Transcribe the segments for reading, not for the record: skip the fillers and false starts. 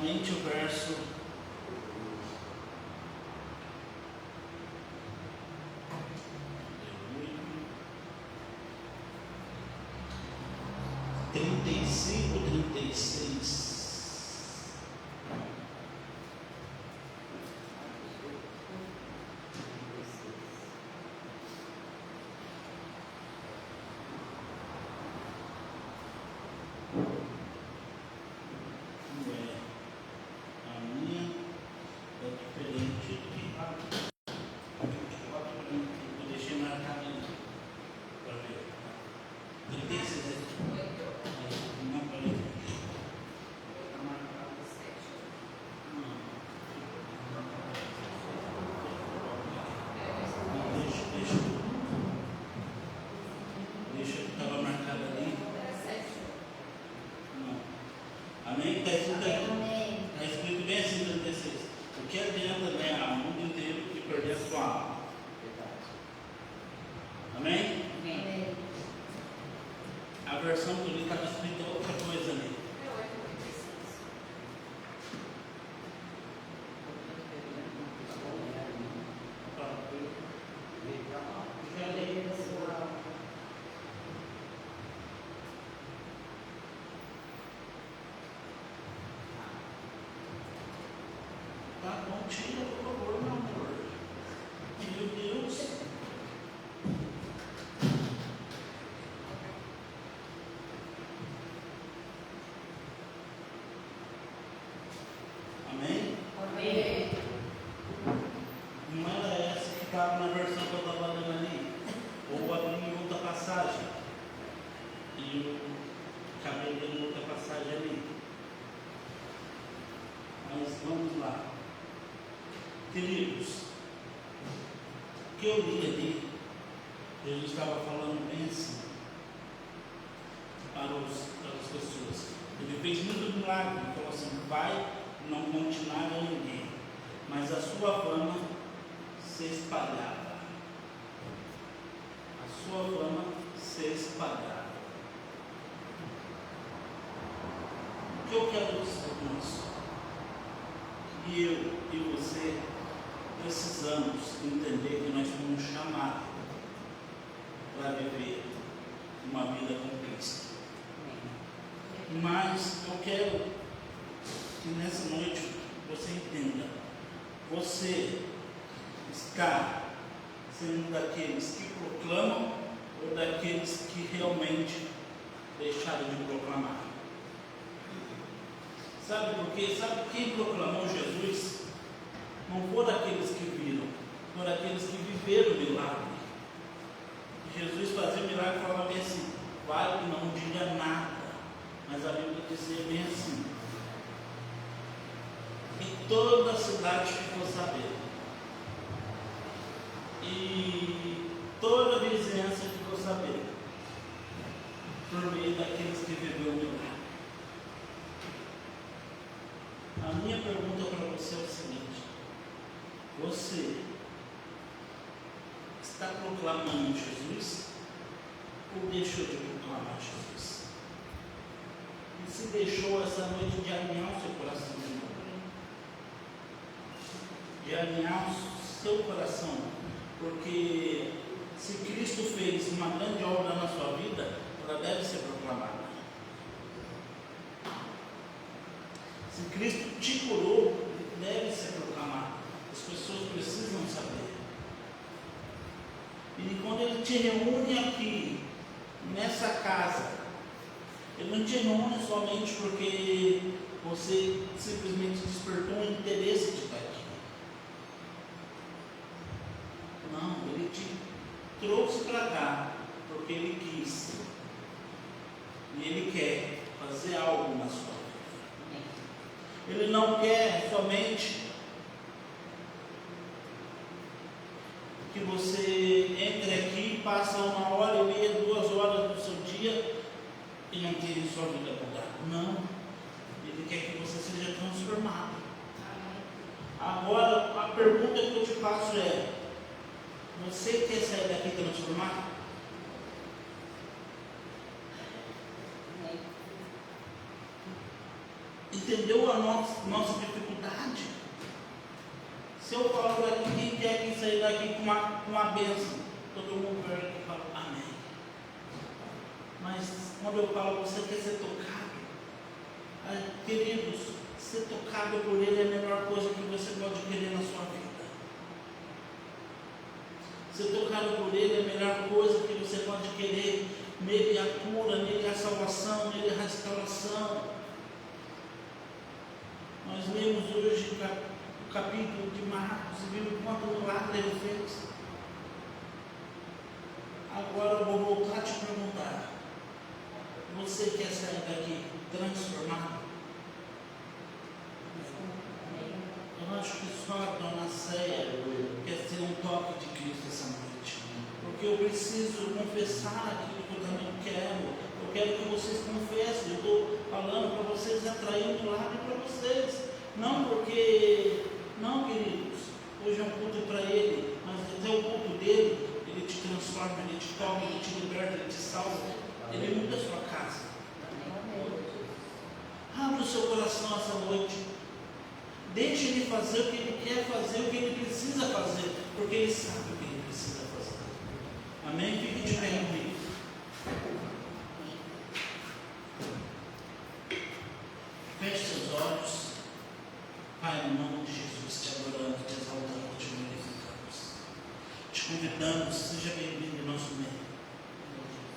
somente o verso 35, 36. A minha é diferente do que a 24, eu deixei marcado ali para ver. 36. Não falei. Está marcado 7. Deixa que estava marcado ali. Não. Amém? Está escrito bem assim, 36. O que adianta ganhar o mundo inteiro e perder a sua alma? Amém? Amém. A versão que eu li estava escrita outra coisa ali. Já li. Tá bom, tira, por favor, meu amor. Meu Deus. Amém? Amém. Não era essa que estava na versão que eu estava lendo ali. Ou abri em outra passagem. E eu acabei lendo outra passagem ali. Mas vamos lá. Queridos, o que eu li ali, Jesus estava falando bem assim para as pessoas. Ele fez muito milagre, ele falou assim: vai não continuar a ninguém, mas a sua fama se espalhava. A sua fama se espalhava. O que eu quero dizer com isso? E eu e você precisamos entender que nós fomos chamados para viver uma vida com Cristo. Mas eu quero que nessa noite você entenda: você está sendo daqueles que proclamam ou daqueles que realmente deixaram de proclamar? Sabe por quê? Sabe quem proclamou Jesus? Não foram aqueles que viram, foram aqueles que viveram o milagre. Jesus fazia o milagre e falava bem assim: vai e não diga nada. Mas a Bíblia dizia bem assim: e toda a cidade ficou sabendo. E toda a vizinhança ficou sabendo. Por meio daqueles que viveram o milagre. A minha pergunta para você é o seguinte: você está proclamando Jesus ou deixou de proclamar Jesus? E se deixou essa noite de alinhar o seu coração de novo? De alinhar o seu coração, porque se Cristo fez uma grande obra na sua vida, ela deve ser proclamada. Se Cristo te curou, deve ser proclamado. As pessoas precisam saber. E quando Ele te reúne aqui, nessa casa, Ele não te reúne somente porque você simplesmente despertou um interesse de estar aqui. Não, Ele te trouxe para cá porque Ele quis. E Ele quer fazer algo na sua vida. Ele não quer somente que você entre aqui, passa 1h30, 2 horas do seu dia e não tenha sua vida mudada. Não. Ele quer que você seja transformado. Agora, a pergunta que eu te faço é: você quer sair daqui transformado? entendeu a nossa dificuldade. Se eu falo daqui, quem quer que sair daqui com uma bênção? Todo mundo pergunta e fala, amém. Mas quando eu falo, você quer ser tocado? Queridos, ser tocado por Ele é a melhor coisa que você pode querer na sua vida. Ser tocado por Ele é a melhor coisa que você pode querer. Nele a cura, nele a salvação, nele a restauração. Nós lemos hoje o capítulo de Marcos e vimos quanto milagre Ele fez. Agora eu vou voltar a te perguntar: você quer sair daqui transformado? Eu acho que só a dona Céia quer ter um toque de Cristo essa noite. Porque eu preciso confessar aquilo que eu também quero. Eu quero que vocês confessem. Eu estou falando para vocês, atraindo milagre para vocês. Não porque, não, queridos, hoje é um culto para Ele, mas até o culto dele, Ele te transforma, Ele te toca, Ele te liberta, Ele te salva. Ele muda a sua casa. Abra o seu coração essa noite. Deixe Ele fazer o que Ele quer fazer, o que Ele precisa fazer, porque Ele sabe o que Ele precisa fazer. Amém? Fique de pé comigo. Feche seus olhos. Pai, no nome de Jesus, te adoramos, te exaltamos, te glorificamos. Te convidamos, seja bem-vindo em nosso meio.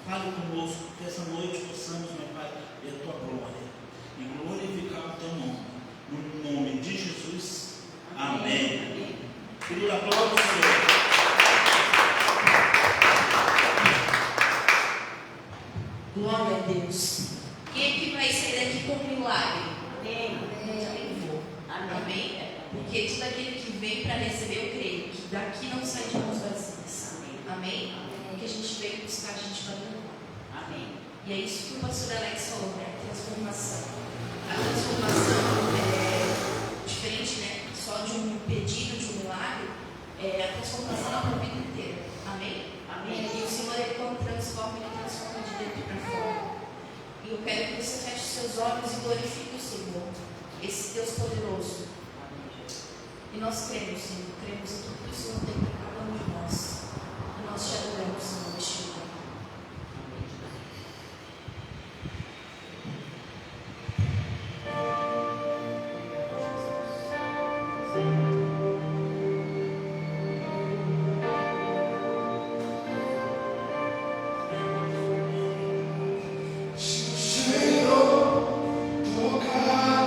Fale conosco, que essa noite possamos, meu Pai, ver a tua glória e glorificar o teu nome. No nome de Jesus. Amém. Querido, aplauda o Senhor. Glória a Deus. Quem é que vai sair daqui com um milagre? Amém? Porque tudo aquele que vem para receber, eu creio que daqui não sai de mãos vazias. Amém? Porque a gente veio buscar, a gente vai levar. Amém? E é isso que o pastor Alex falou, né? Transformação. A transformação é diferente, né? Só de um pedido, de um milagre. É a transformação na vida inteira. Amém? Amém? E o Senhor, Ele quando transforma, Ele transforma de dentro para fora. E eu quero que você feche seus olhos e glorifique o Senhor, esse Deus poderoso. E nós cremos, Senhor, cremos em tudo que o Senhor tem para cada um de nós. E nós te adoramos, Senhor, neste lugar. Se o Senhor tocar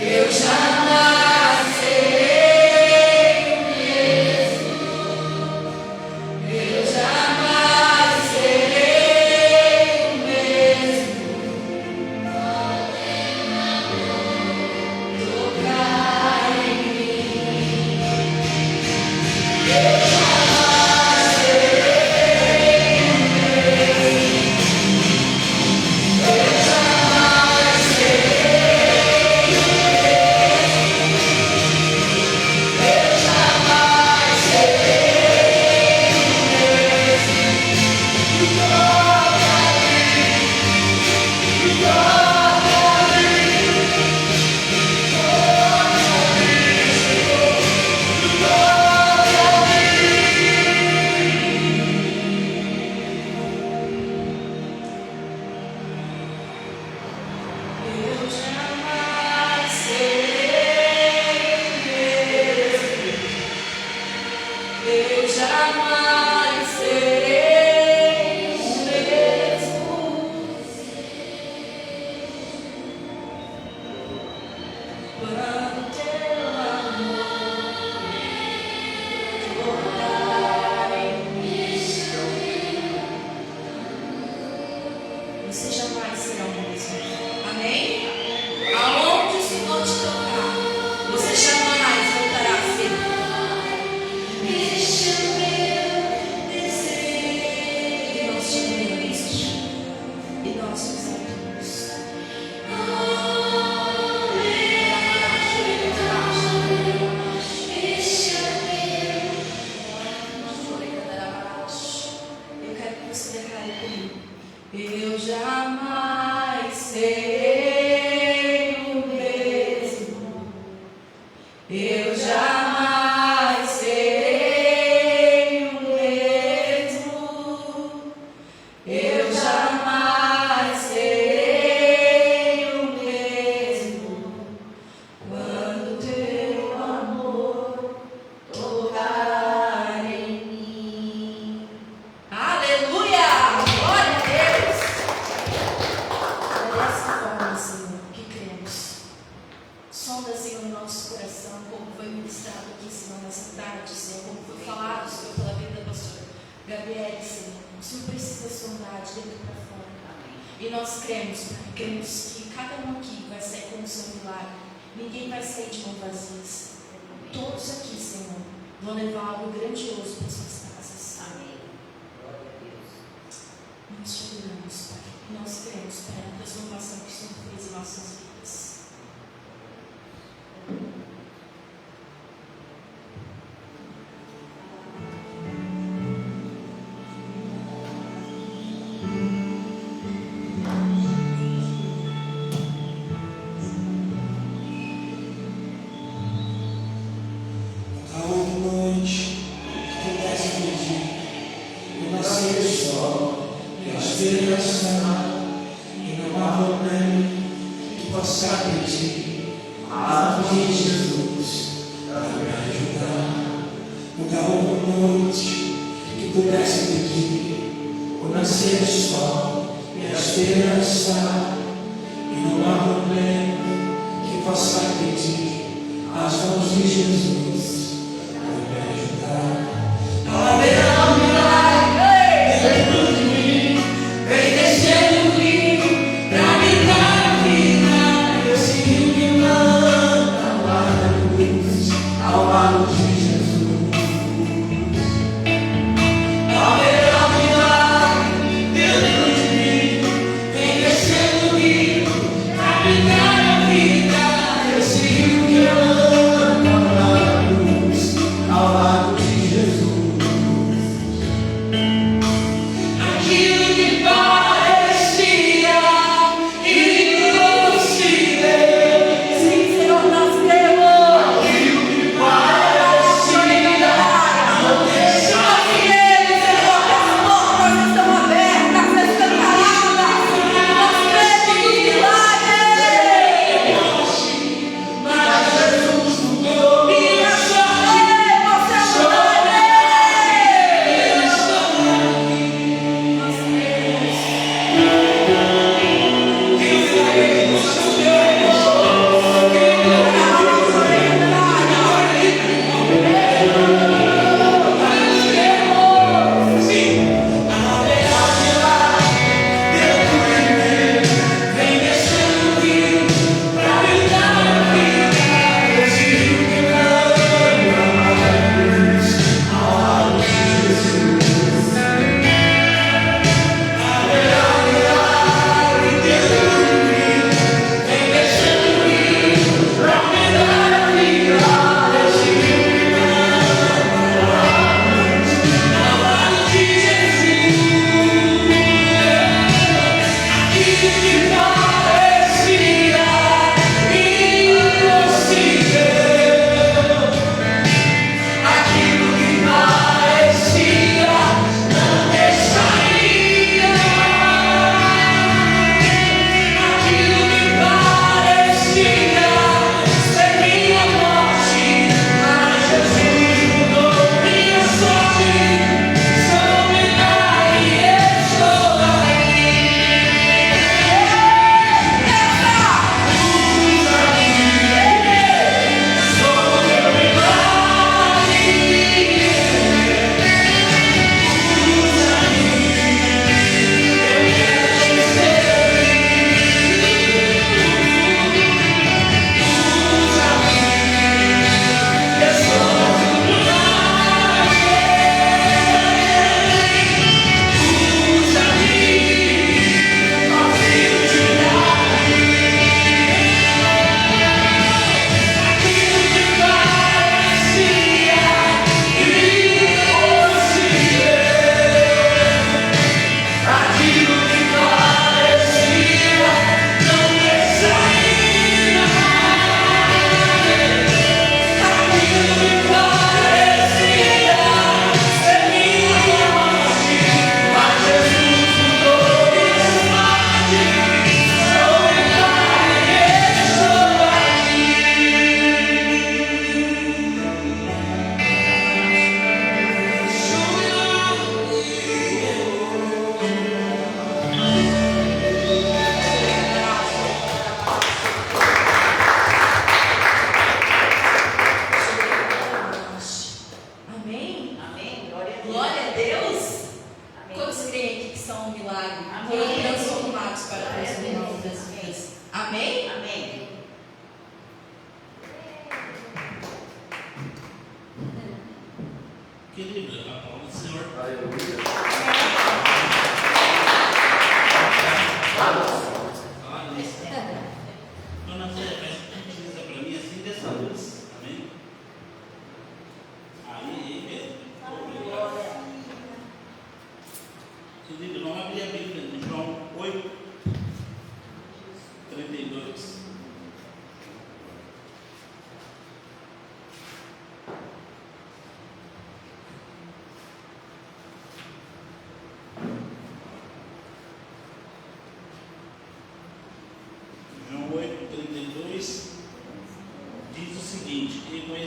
eu jamais serei o mesmo. Eu jamais serei o mesmo. Tocar em mim. Eu jamais serei o mesmo. Eu jamais serei o mesmo. Eu jamais serei o Eu jamais serei o mesmo. Eu jamais serei o mesmo. Quando teu amor tocar em mim, você jamais será o mesmo. Amém? Aonde o Senhor te tocar, você jamais voltará a ser. Este é o meu desejo. E nós te adoramos. E nós te exaltamos. Este é o meu. Eu quero que você declare comigo. Eu jamais serei o mesmo. Eu jamais serei o mesmo. Eu jamais serei o mesmo. Quando teu amor tocar em mim. Aleluia! Glória a Deus! É dessa forma, Senhor, que cremos. Sonda, Senhor, o nosso coração, como foi ministrado aqui, Senhor, nessa tarde, Senhor, como foi falado, Senhor, pela vida da pastora Gabriele, Senhor. O Senhor precisa sondar de dentro para fora. E nós cremos, Pai, cremos que cada um aqui vai sair com o seu milagre. Ninguém vai sair de mãos vazias. Todos aqui, Senhor, vão levar algo grandioso para suas casas. Amém. Nós te adoramos, Pai. E nós cremos, Pai, na transformação que o Senhor fez em nossas vidas. A noite que pudesse pedir, eu nasci do sol, e a esperança, e não há problema que possa pedir. A mão de Jesus para me ajudar. Nunca houve noite que pudesse pedir, eu nasci do sol, e a esperança, e não há problema que possa pedir. As mãos de Jesus para me ajudar. Haverá um milagre dentro de mim, vem descendo em mim para me dar a vida. Esse rio que manda ao lado da cruz, ao lado de Jesus. Haverá um milagre dentro de mim, vem descendo em mim para me dar a vida. Esse rio que manda ao lado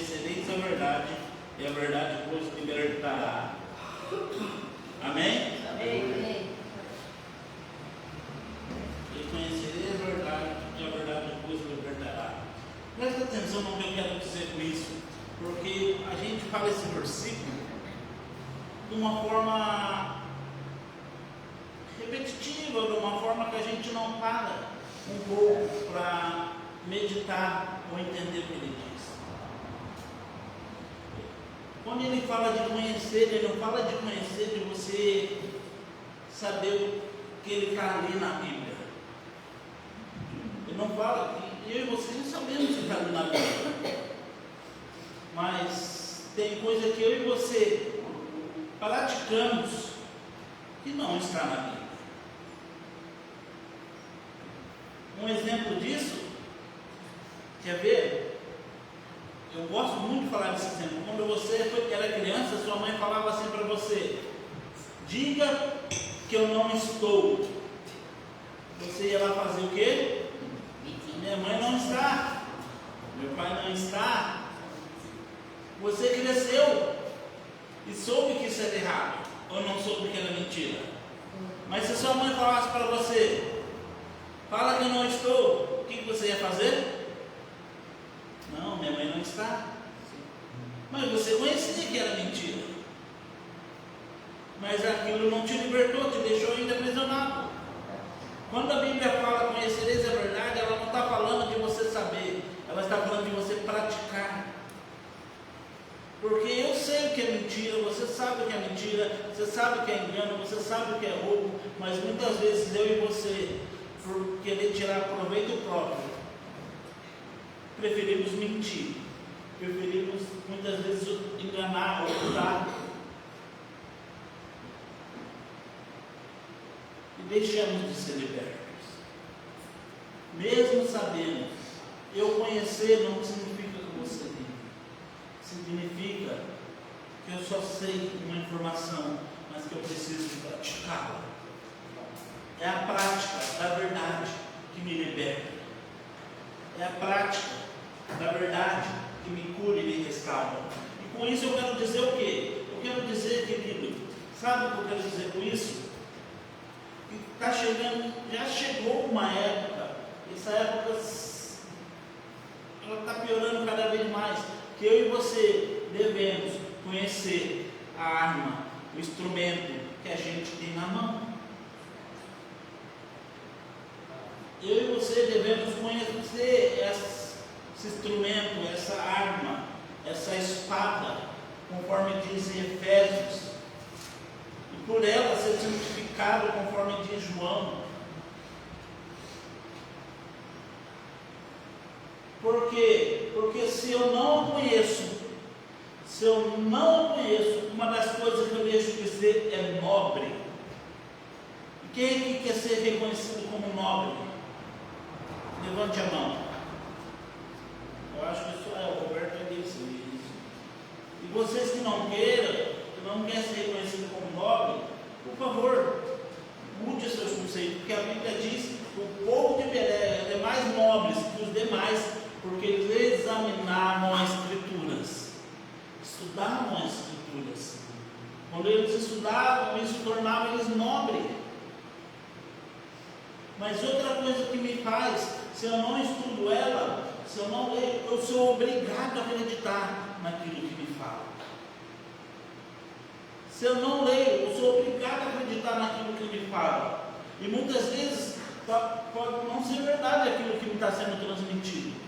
conhecereis a verdade, e a verdade vos libertará. Amém? Amém. E conhecereis a verdade, e a verdade vos libertará. Presta atenção no que eu quero dizer com isso, porque a gente fala esse versículo de uma forma repetitiva, de uma forma que a gente não para um pouco para meditar ou entender o que ele diz. Quando ele fala de conhecer, ele não fala de conhecer, de você saber o que ele está ali na Bíblia. Ele não fala que eu e você não sabemos o que está ali na Bíblia. Mas tem coisa que eu e você praticamos que não está na Bíblia. Um exemplo disso, quer ver? Eu gosto muito de falar desse exemplo. Quando você era criança, sua mãe falava assim para você: diga que eu não estou. Você ia lá fazer o quê? Minha mãe não está, meu pai não está. Você cresceu e soube que isso era errado, ou não soube que era mentira. Mas se sua mãe falasse para você: fala que eu não estou, o que você ia fazer? Não, minha mãe não está. Mas você conhecia que era mentira. Mas aquilo não te libertou, te deixou ainda aprisionado. Quando a Bíblia fala conhecereis a verdade, ela não está falando de você saber, ela está falando de você praticar. Porque eu sei o que é mentira, você sabe o que é mentira, você sabe o que é engano, você sabe o que é roubo, mas muitas vezes eu e você, por querer tirar proveito próprio, preferimos mentir, preferimos muitas vezes enganar, ocultar, e deixamos de ser libertos. Mesmo sabendo, eu conhecer não significa que você vive, significa que eu só sei uma informação, mas que eu preciso praticá-la. É a prática da verdade que me liberta. É a prática da verdade que me cura e me restaura. E com isso eu quero dizer o quê? Eu quero dizer, querido, sabe o que eu quero dizer com isso? Que está chegando, já chegou uma época, essa época ela está piorando cada vez mais, que eu e você devemos conhecer a arma, o instrumento que a gente tem na mão. Eu e você devemos conhecer esse instrumento, essa arma, essa espada, conforme diz em Efésios, e por ela ser santificado, conforme diz João. Por quê? Porque se eu não conheço, uma das coisas que eu deixo de ser é nobre. E quem que quer ser reconhecido como nobre? Levante a mão. Eu acho que isso é o Roberto disse isso. E vocês que não querem ser reconhecidos como nobre, por favor, mude seus conceitos, porque a Bíblia diz que o povo de Belém é mais nobre que os demais, porque eles examinavam as Escrituras, estudavam as Escrituras. Quando eles estudavam, isso tornava eles nobres. Mas outra coisa que me faz, se eu não estudo ela, se eu não leio, eu sou obrigado a acreditar naquilo que me fala. Se eu não leio, eu sou obrigado a acreditar naquilo que me fala. E muitas vezes pode não ser verdade aquilo que me está sendo transmitido.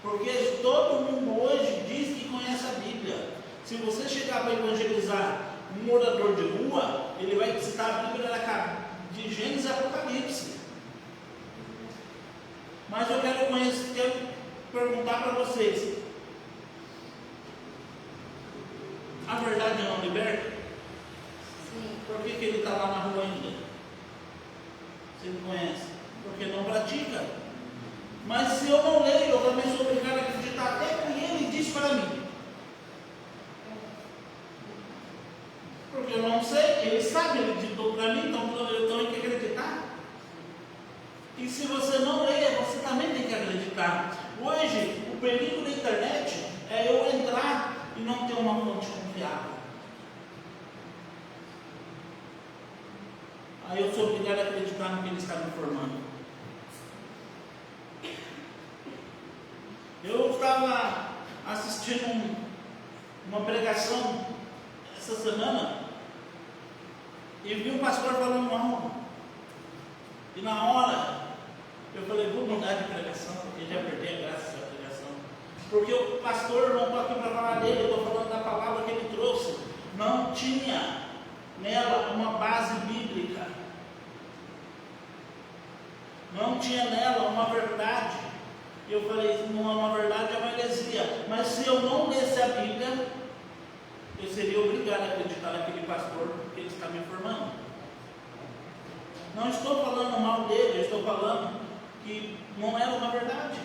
Porque todo mundo hoje diz que conhece a Bíblia. Se você chegar para evangelizar um morador de rua, ele vai citar a Bíblia de Gênesis e Apocalipse. Mas eu quero perguntar para vocês: a verdade não liberta? Sim. Por que ele está lá na rua ainda? Você não conhece? Porque não pratica. Mas se eu não leio, eu também sou obrigado a acreditar até que ele diz para mim. Porque eu não sei, ele sabe, ele ditou para mim, então eu tenho que acreditar. E se você não lê, você também tem que acreditar. Hoje, o perigo da uma fonte confiável. Aí eu sou obrigado a acreditar no que ele está me formando. Eu estava assistindo uma pregação essa semana e vi um pastor falando algo. E na hora eu falei, vou mudar de pregação, porque já perdi a graça da pregação. Porque o pastor não está aqui para falar dele, eu estou falando da palavra que ele trouxe. Não tinha nela uma base bíblica. Não tinha nela uma verdade. Eu falei, não é uma verdade, é uma heresia. Mas se eu não lesse a Bíblia, eu seria obrigado a acreditar naquele pastor, porque ele está me formando. Não estou falando mal dele, eu estou falando que não era uma verdade.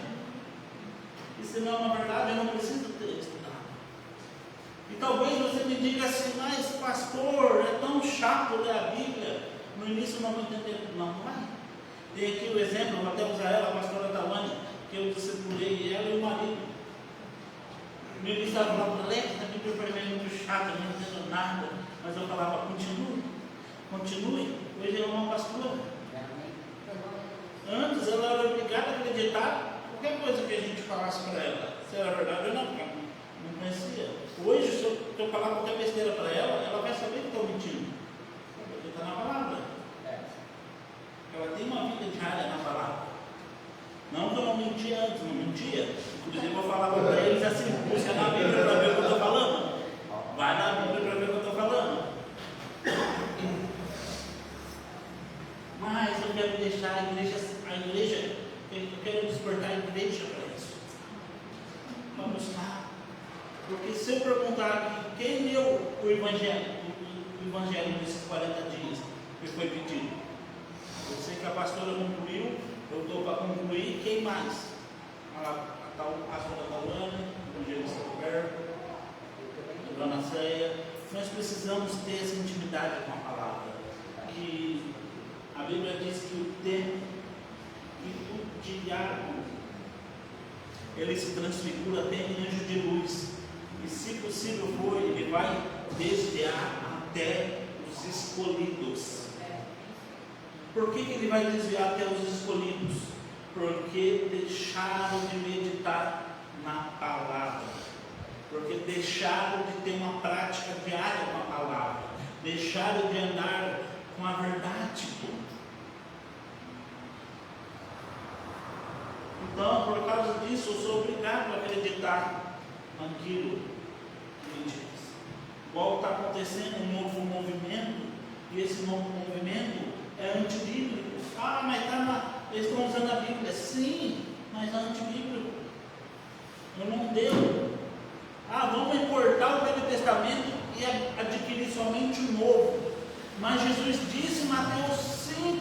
E se não é uma verdade, eu não preciso ter estudado. E talvez você me diga assim, mas pastor, é tão chato ler a Bíblia. No início não vou entender, não vai. Tem aqui o exemplo, vou até usar ela, a pastora Tawane, que eu discipulei ela e o marido. Me estava falando, Alex, a Bíblia para mim é muito chata, não entendo nada. Mas eu falava, continue. Hoje ela é uma pastora. Antes ela era obrigada a acreditar qualquer coisa que a gente falasse para ela. Se era verdade ou não, porque não conhecia. Hoje, se eu falar qualquer besteira para ela, ela vai saber que estou mentindo. Porque está na palavra. Ela tem uma vida diária na palavra. Não que eu não mentia antes, não mentia. Inclusive eu falava para eles assim, busca na Bíblia para ver o que eu estou falando. Vai na Bíblia para ver o que eu estou falando. Mas eu quero deixar a igreja, eu quero despertar a igreja para isso. Vamos lá. Porque se eu perguntar aqui, quem leu o evangelho nesses 40 dias que foi pedido? Eu sei que a pastora concluiu, eu estou para concluir. Quem mais? A pastora Tawane, o evangelista Roberto, a dona Ceia. Nós precisamos ter essa intimidade com a palavra. Que a Bíblia diz que o tempo e o diabo, ele se transfigura até em anjo de luz. E se possível for, ele vai desviar até os escolhidos. Por que ele vai desviar até os escolhidos? Porque deixaram de meditar na palavra. Porque deixaram de ter uma prática diária com a palavra. Deixaram de andar com a verdade. Então, por causa disso, eu sou obrigado a acreditar naquilo que ele diz. Igual está acontecendo um novo movimento, e esse novo movimento é antibíblico. Mas eles estão usando a Bíblia. Sim, mas é antibíblico. Eu não devo. Vamos importar o Velho Testamento e adquirir somente o Novo. Mas Jesus disse em Mateus 5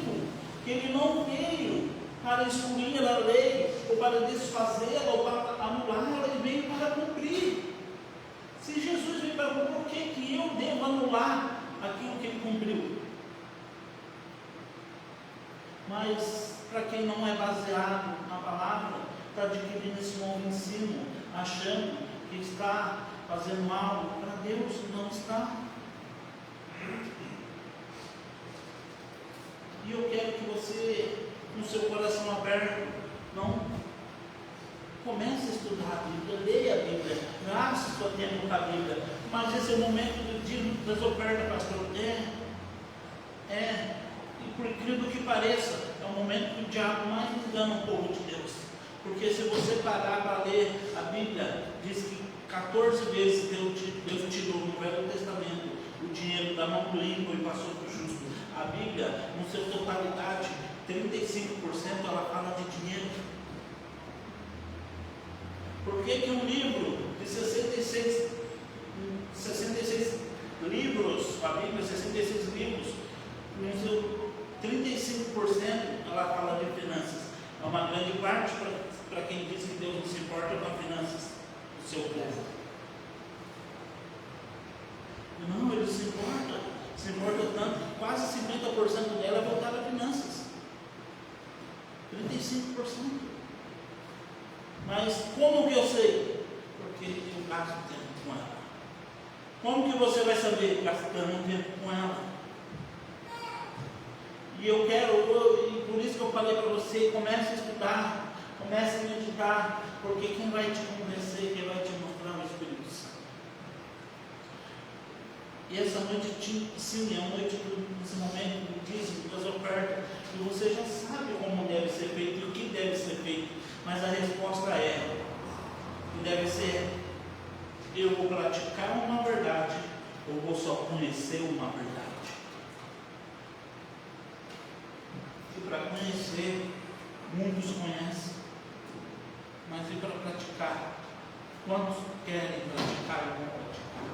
que ele não veio para excluir a lei, ou para desfazê-la, ou para anulá-la, ele veio para cumprir. Se Jesus veio para cumprir, por que eu devo anular aquilo que ele cumpriu? Mas para quem não é baseado na palavra, está adquirindo esse novo ensino, achando que está fazendo algo para Deus, não está. E eu quero que você, com seu coração aberto, não comece a estudar a Bíblia, leia a Bíblia, gaste seu tempo com a Bíblia. Mas esse é o momento de das ofertas, pastor. E por incrível que pareça, é o momento que o diabo mais engana o povo de Deus. Porque se você parar para ler a Bíblia, diz que 14 vezes Deus tirou no Velho Testamento o dinheiro da mão do ímpio e passou para o justo. A Bíblia, no seu totalidade, 35% ela fala de dinheiro. Por que um livro de 66 livros, a Bíblia, 66 livros, no seu 35% ela fala de finanças? É uma grande parte para quem diz que Deus não se importa com as finanças do seu povo. Não, ele se importa tanto que quase 50% dela é voltada a finanças. 35%. Mas como que eu sei? Porque eu gasto tempo com ela. Como que você vai saber? Gastando tempo com ela. E e por isso que eu falei para você, comece a estudar, comece a meditar, porque quem vai te convencer, quem vai te mostrar é o Espírito Santo. E essa noite, sim, é a noite desse momento do dízimo, das ofertas, e você já sabe como deve ser feito e o que deve ser feito, mas a resposta é, que deve ser, eu vou praticar uma verdade, ou vou só conhecer uma verdade. E para conhecer, muitos conhecem, mas e para praticar? Quantos querem praticar e vão praticar?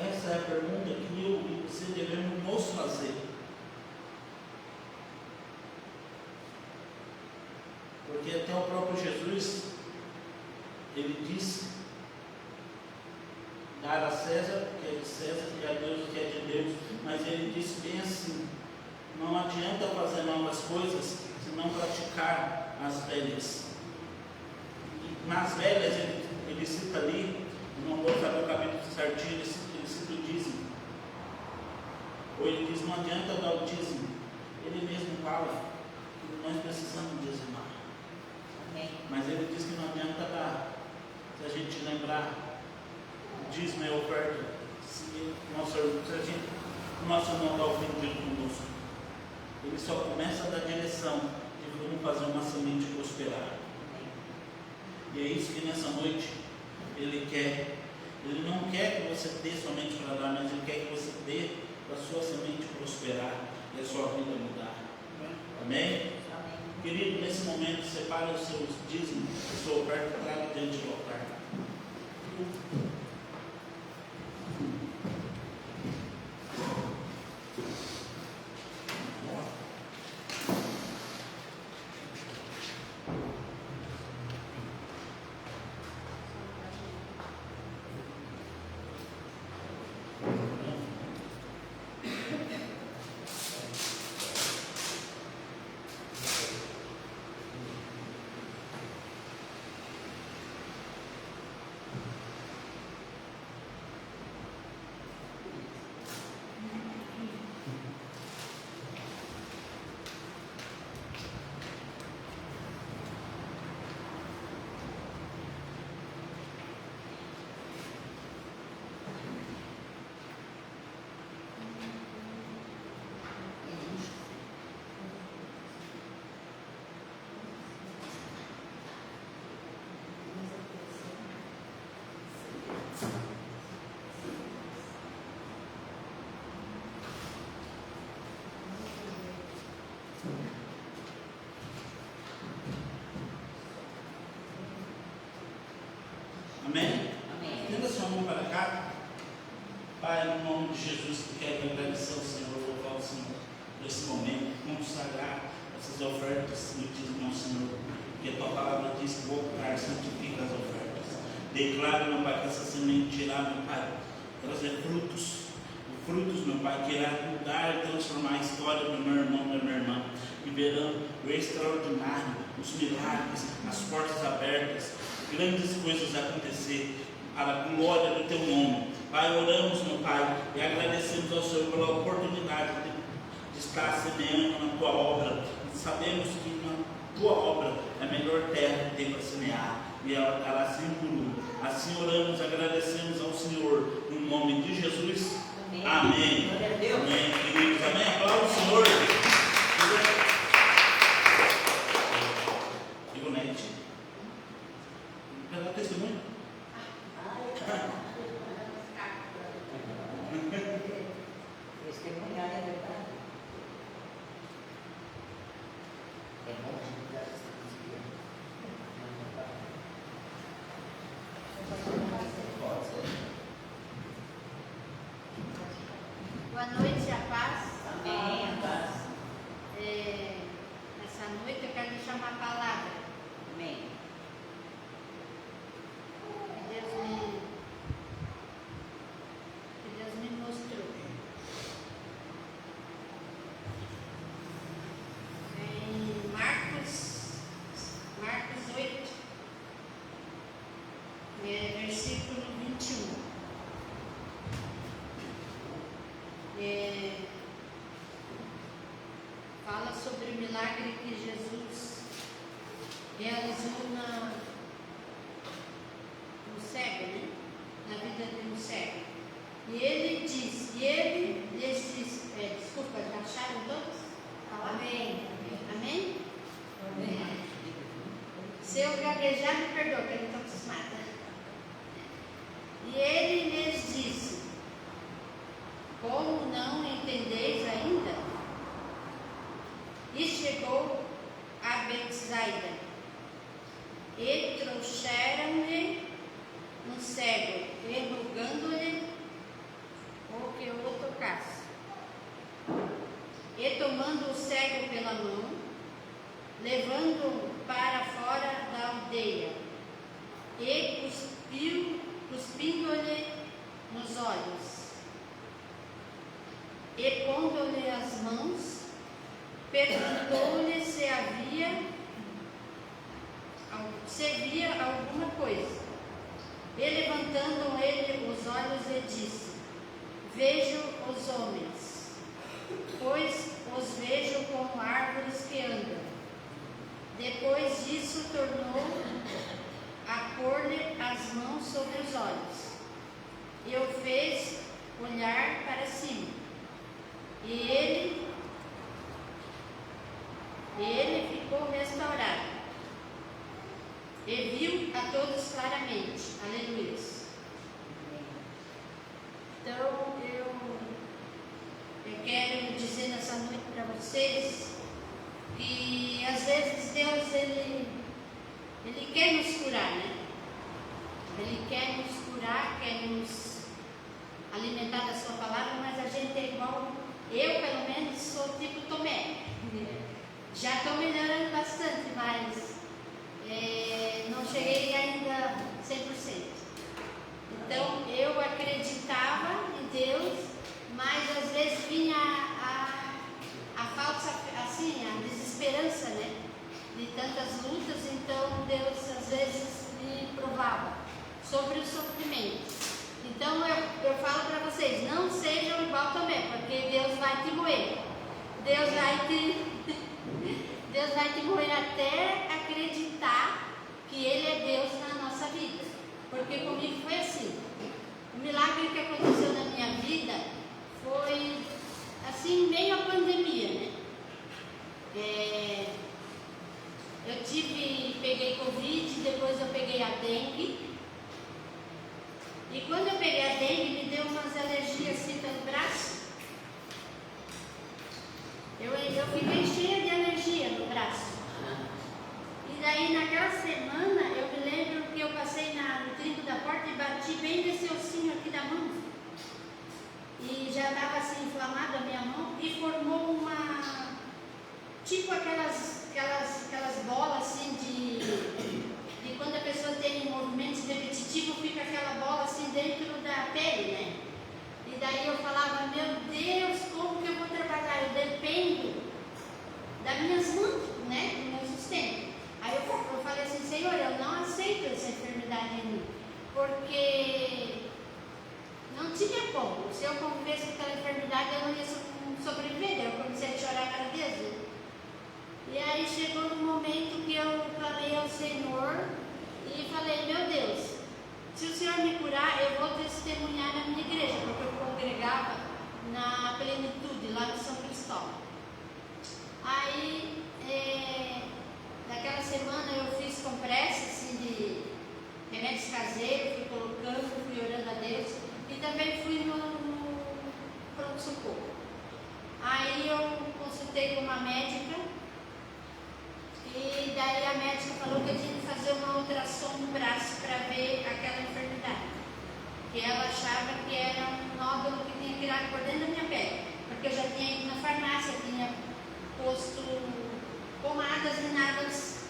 Essa é a pergunta que eu e você devemos nos fazer. Porque até o próprio Jesus, ele disse: dar a César o que é de César e a Deus o que é de Deus. Mas ele disse bem assim: não adianta fazer novas coisas se não praticar as velhas. E nas velhas, ele cita ali, não vou saber o capítulo certinho, ele cita o dízimo. Ou ele diz: não adianta dar o dízimo. Ele mesmo fala que nós precisamos dizimar. Mas ele diz que não adianta dar. Se a gente lembrar, o dízimo é oferta. Se o nosso irmão está ofendido conosco, ele só começa a dar direção de como fazer uma semente prosperar. E é isso que nessa noite ele quer. Ele não quer que você dê somente para dar, mas ele quer que você dê para a sua semente prosperar e a sua vida mudar. Amém? Querido, nesse momento, separe os seus dízimos, a sua oferta, traga diante do altar. Amém? Tenda sua mão para cá. Pai, no nome de Jesus, que quero agradecer ao Senhor, louvar o Senhor por esse momento, consagrar essas ofertas no dízimo ao Senhor, porque a tua palavra diz que o altar santifica as ofertas. Declaro, meu Pai, que essa semente irá, meu Pai, trazer frutos, meu Pai, que irá mudar e transformar a história do meu irmão e da minha irmã, e verão o extraordinário, os milagres, as portas abertas, grandes coisas acontecer, para a glória do teu nome. Pai, oramos, meu Pai, e agradecemos ao Senhor pela oportunidade de estar semeando na tua obra. E sabemos que na tua obra é a melhor terra que tem para semear, e ela dará assim por um. Assim oramos, agradecemos ao Senhor, no nome de Jesus. Amém. Amém. Amém, queridos. Amém. Aplauda o Senhor. Ivonete. Pela testemunho. Testemunhar é verdade. É bom Boa noite, a paz. Amém, a paz. realizou no cego, né? Na vida de um cego. E ele lhes disse, desculpa, já acharam todos? Amém. Amém? Amém. Se eu gaguejar, me perdoa, porque eu não estou acostumada. E ele lhes disse: como não entendeis ainda? E chegou a Betsaida, e trouxeram-lhe um cego, e rogando-lhe que o tocasse. E tomando o cego pela mão, levando-o para fora da aldeia, e cuspindo-lhe nos olhos, e pondo-lhe as mãos, perguntou-lhe se via alguma coisa. E levantando ele os olhos, e disse: vejo os homens, pois os vejo como árvores que andam. Depois disso, tornou a pôr-lhe as mãos sobre os olhos, e o fez olhar para cima. E ele ficou restaurado, e viu a todos claramente. Aleluia. Então, eu quero dizer nessa noite para vocês que às vezes Deus, Ele quer nos curar, né? Ele quer nos curar, quer nos alimentar da sua palavra, mas a gente é igual, eu pelo menos sou tipo Tomé. Já estou melhorando bastante, mas não cheguei ainda 100%. Então eu acreditava em Deus, mas às vezes vinha a falsa, assim, a desesperança, né? De tantas lutas. Então Deus às vezes me provava sobre o sofrimento. Então eu falo para vocês, não sejam igual também, porque Deus vai te moer. Deus vai te moer até acreditar que Ele é Deus na nossa vida. Porque comigo foi assim. O milagre que aconteceu na minha vida foi assim, meio a pandemia, né? Peguei Covid, depois eu peguei a dengue. E quando eu peguei a dengue, me deu umas alergias assim pelo braço. Eu fiquei cheia de alergia no braço. E daí naquela semana eu me lembro que eu passei no trinco da porta e bati bem nesse ossinho aqui da mão. E já estava assim inflamada a minha mão e formou tipo aquelas bolas assim de quando a pessoa tem movimentos repetitivos, fica aquela bola assim dentro da pele, né? E daí eu falava, meu Deus, como que eu vou trabalhar? Eu dependo das minhas mãos, né? Do meu sustento. Aí eu falei assim, Senhor, eu não aceito essa enfermidade em mim, porque não tinha como. Se eu convivesse com aquela enfermidade, eu não ia sobreviver. Eu comecei a chorar para Deus, né? E aí chegou no momento que eu clamei ao Senhor e falei, meu Deus, se o Senhor me curar, eu vou testemunhar na minha igreja, porque eu congregava na Plenitude, lá no São Cristóvão. Aí, naquela semana eu fiz compressa assim, de remédios caseiros, fui colocando, fui orando a Deus e também fui no pronto-socorro. Aí eu consultei com uma médica e daí a médica falou que eu tinha que fazer uma ultrassom no braço para ver aquela enfermidade. Que ela achava que era um nódulo que tinha virado por dentro da minha pele. Porque eu já tinha ido na farmácia, tinha posto pomadas e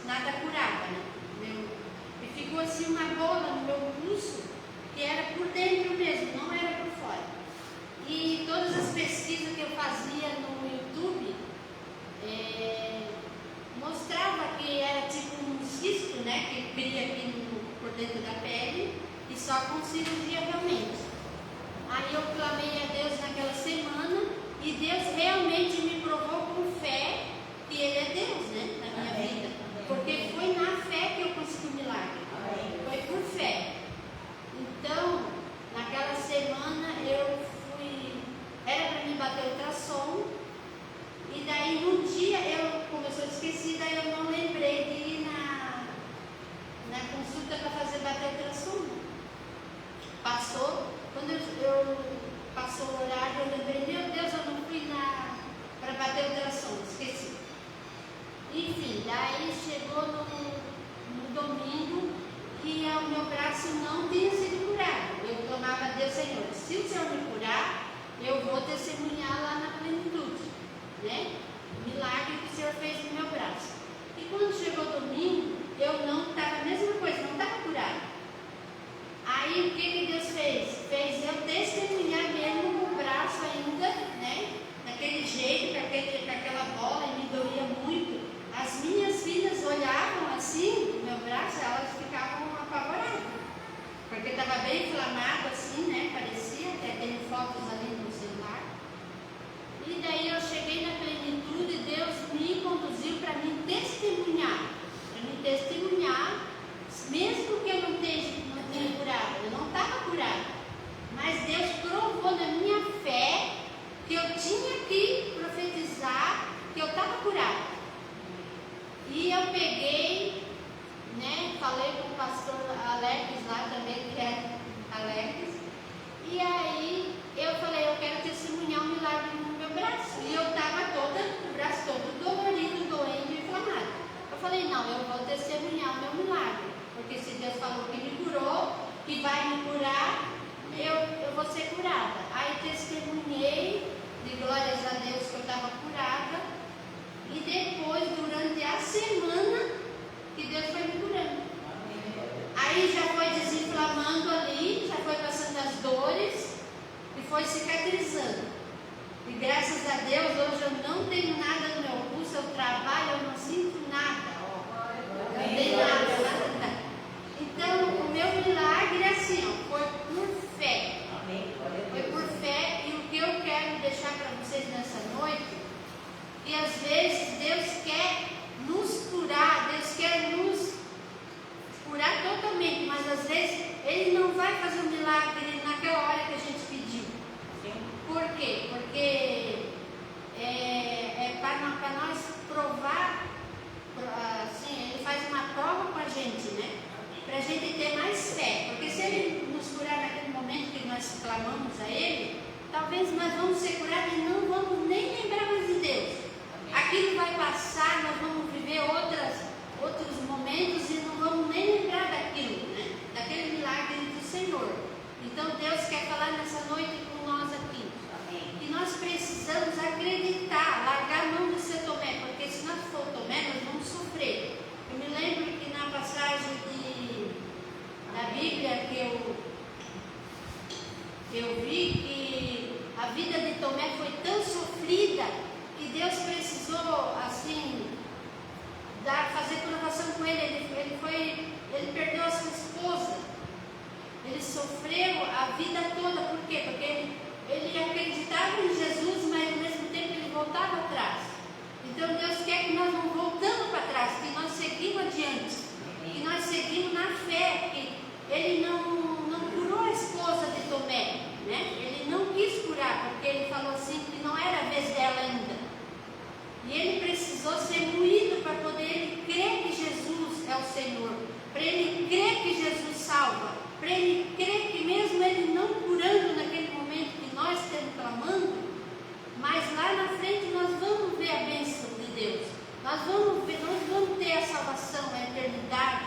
nada curava, né? E ficou assim uma bola no meu pulso que era por dentro mesmo, não era por fora. E todas as pesquisas que eu fazia no YouTube mostrava que era tipo um cisto, né, que cria aqui por dentro da pele e só com cirurgia realmente. Aí eu clamei a Deus naquela semana e Deus realmente me provou com fé que Ele é Deus, né, na minha vida, porque foi na Daí chegou no domingo que o meu braço não tinha sido curado. Eu clamava a Deus, Senhor, se o Senhor me curar, eu vou testemunhar lá na plenitude, né? O milagre que o Senhor fez no meu braço. E quando chegou domingo, eu não estava a mesma coisa, não estava curada. Aí o que Deus fez? Fez eu testemunhar mesmo no braço ainda, né? Daquele jeito, com aquela bola, e me doía muito. As minhas filhas olhavam assim, no meu braço, elas ficavam apavoradas. Porque estava bem inflamado assim, né? Parecia, até tem fotos ali no celular. E daí eu cheguei na plenitude e Deus me conduziu para me testemunhar. Mesmo que eu não tenha curado, eu não estava curada. Mas Deus provou na minha fé que eu tinha que profetizar que eu estava curada. E eu peguei, né, falei com o pastor Alex lá também, que é Alex, e aí eu falei, eu quero testemunhar um milagre no meu braço. E eu estava o braço todo dolorido, doendo e inflamado. Eu falei, não, eu vou testemunhar o meu milagre, porque se Deus falou que me curou, que vai me curar, eu vou ser curada. Aí testemunhei, de glórias a Deus que eu estava curada. E depois, durante a semana, que Deus foi me curando. Aí já foi desinflamando ali, já foi passando as dores e foi cicatrizando. E graças a Deus, hoje eu não tenho nada no meu pulso, eu trabalho, eu não sinto nada. Não tem nada. Então, o meu milagre é assim, ó, foi por fé. Foi por fé. E o que eu quero deixar para vocês nessa noite, e às vezes Deus quer nos curar, Deus quer nos curar totalmente, mas às vezes Ele não vai fazer um milagre naquela hora que a gente pediu. Por quê? Porque é para nós provar, assim, Ele faz uma prova com a gente, né? Para a gente ter mais fé. Porque se Ele nos curar naquele momento que nós clamamos a Ele, talvez nós vamos ser curados e não vamos nem lembrar mais de Deus. Aquilo vai passar, nós vamos viver outros momentos e não vamos nem lembrar daquilo, né? Daquele milagre do Senhor. Então Deus quer falar nessa noite com nós aqui. E nós precisamos acreditar, largar a mão de ser Tomé, porque se nós for Tomé, nós vamos sofrer. Eu me lembro que na passagem da Bíblia que eu vi que a vida de Tomé foi tão sofrida que Deus precisou, assim, fazer provação com ele. Ele perdeu a sua esposa. Ele sofreu a vida toda. Por quê? Porque ele acreditava em Jesus, mas ao mesmo tempo ele voltava atrás. Então Deus quer que nós não voltamos para trás, que nós seguimos adiante, que nós seguimos na fé, que ele não curou a esposa de Tomé, né? Ele não quis curar, porque ele falou assim que não era a vez dela ainda. E ele precisou ser moído para poder ele crer que Jesus é o Senhor, para ele crer que Jesus salva, para ele crer que mesmo ele não curando naquele momento que nós estamos clamando, mas lá na frente nós vamos ver a bênção de Deus, nós vamos ter a salvação, a eternidade,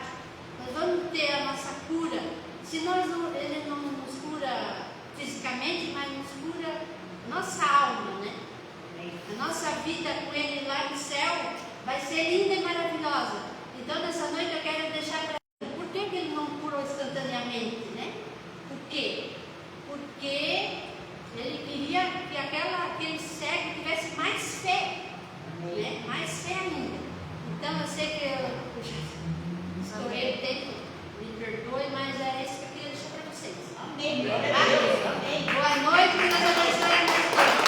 nós vamos ter a nossa cura. Se ele não nos cura fisicamente, mas nos cura nossa alma, né? A nossa vida com Ele lá no céu vai ser linda e maravilhosa. Então, nessa noite eu quero deixar para você, por que Ele não curou instantaneamente, né? Por quê? Porque Ele queria que aquele cego tivesse mais fé, né? Mais fé ainda. Então, eu sei que eu estourei o tempo, me perdoe, mas é isso que eu queria deixar para vocês. Amém. Amém. Boa noite, que Deus abençoe a nossa.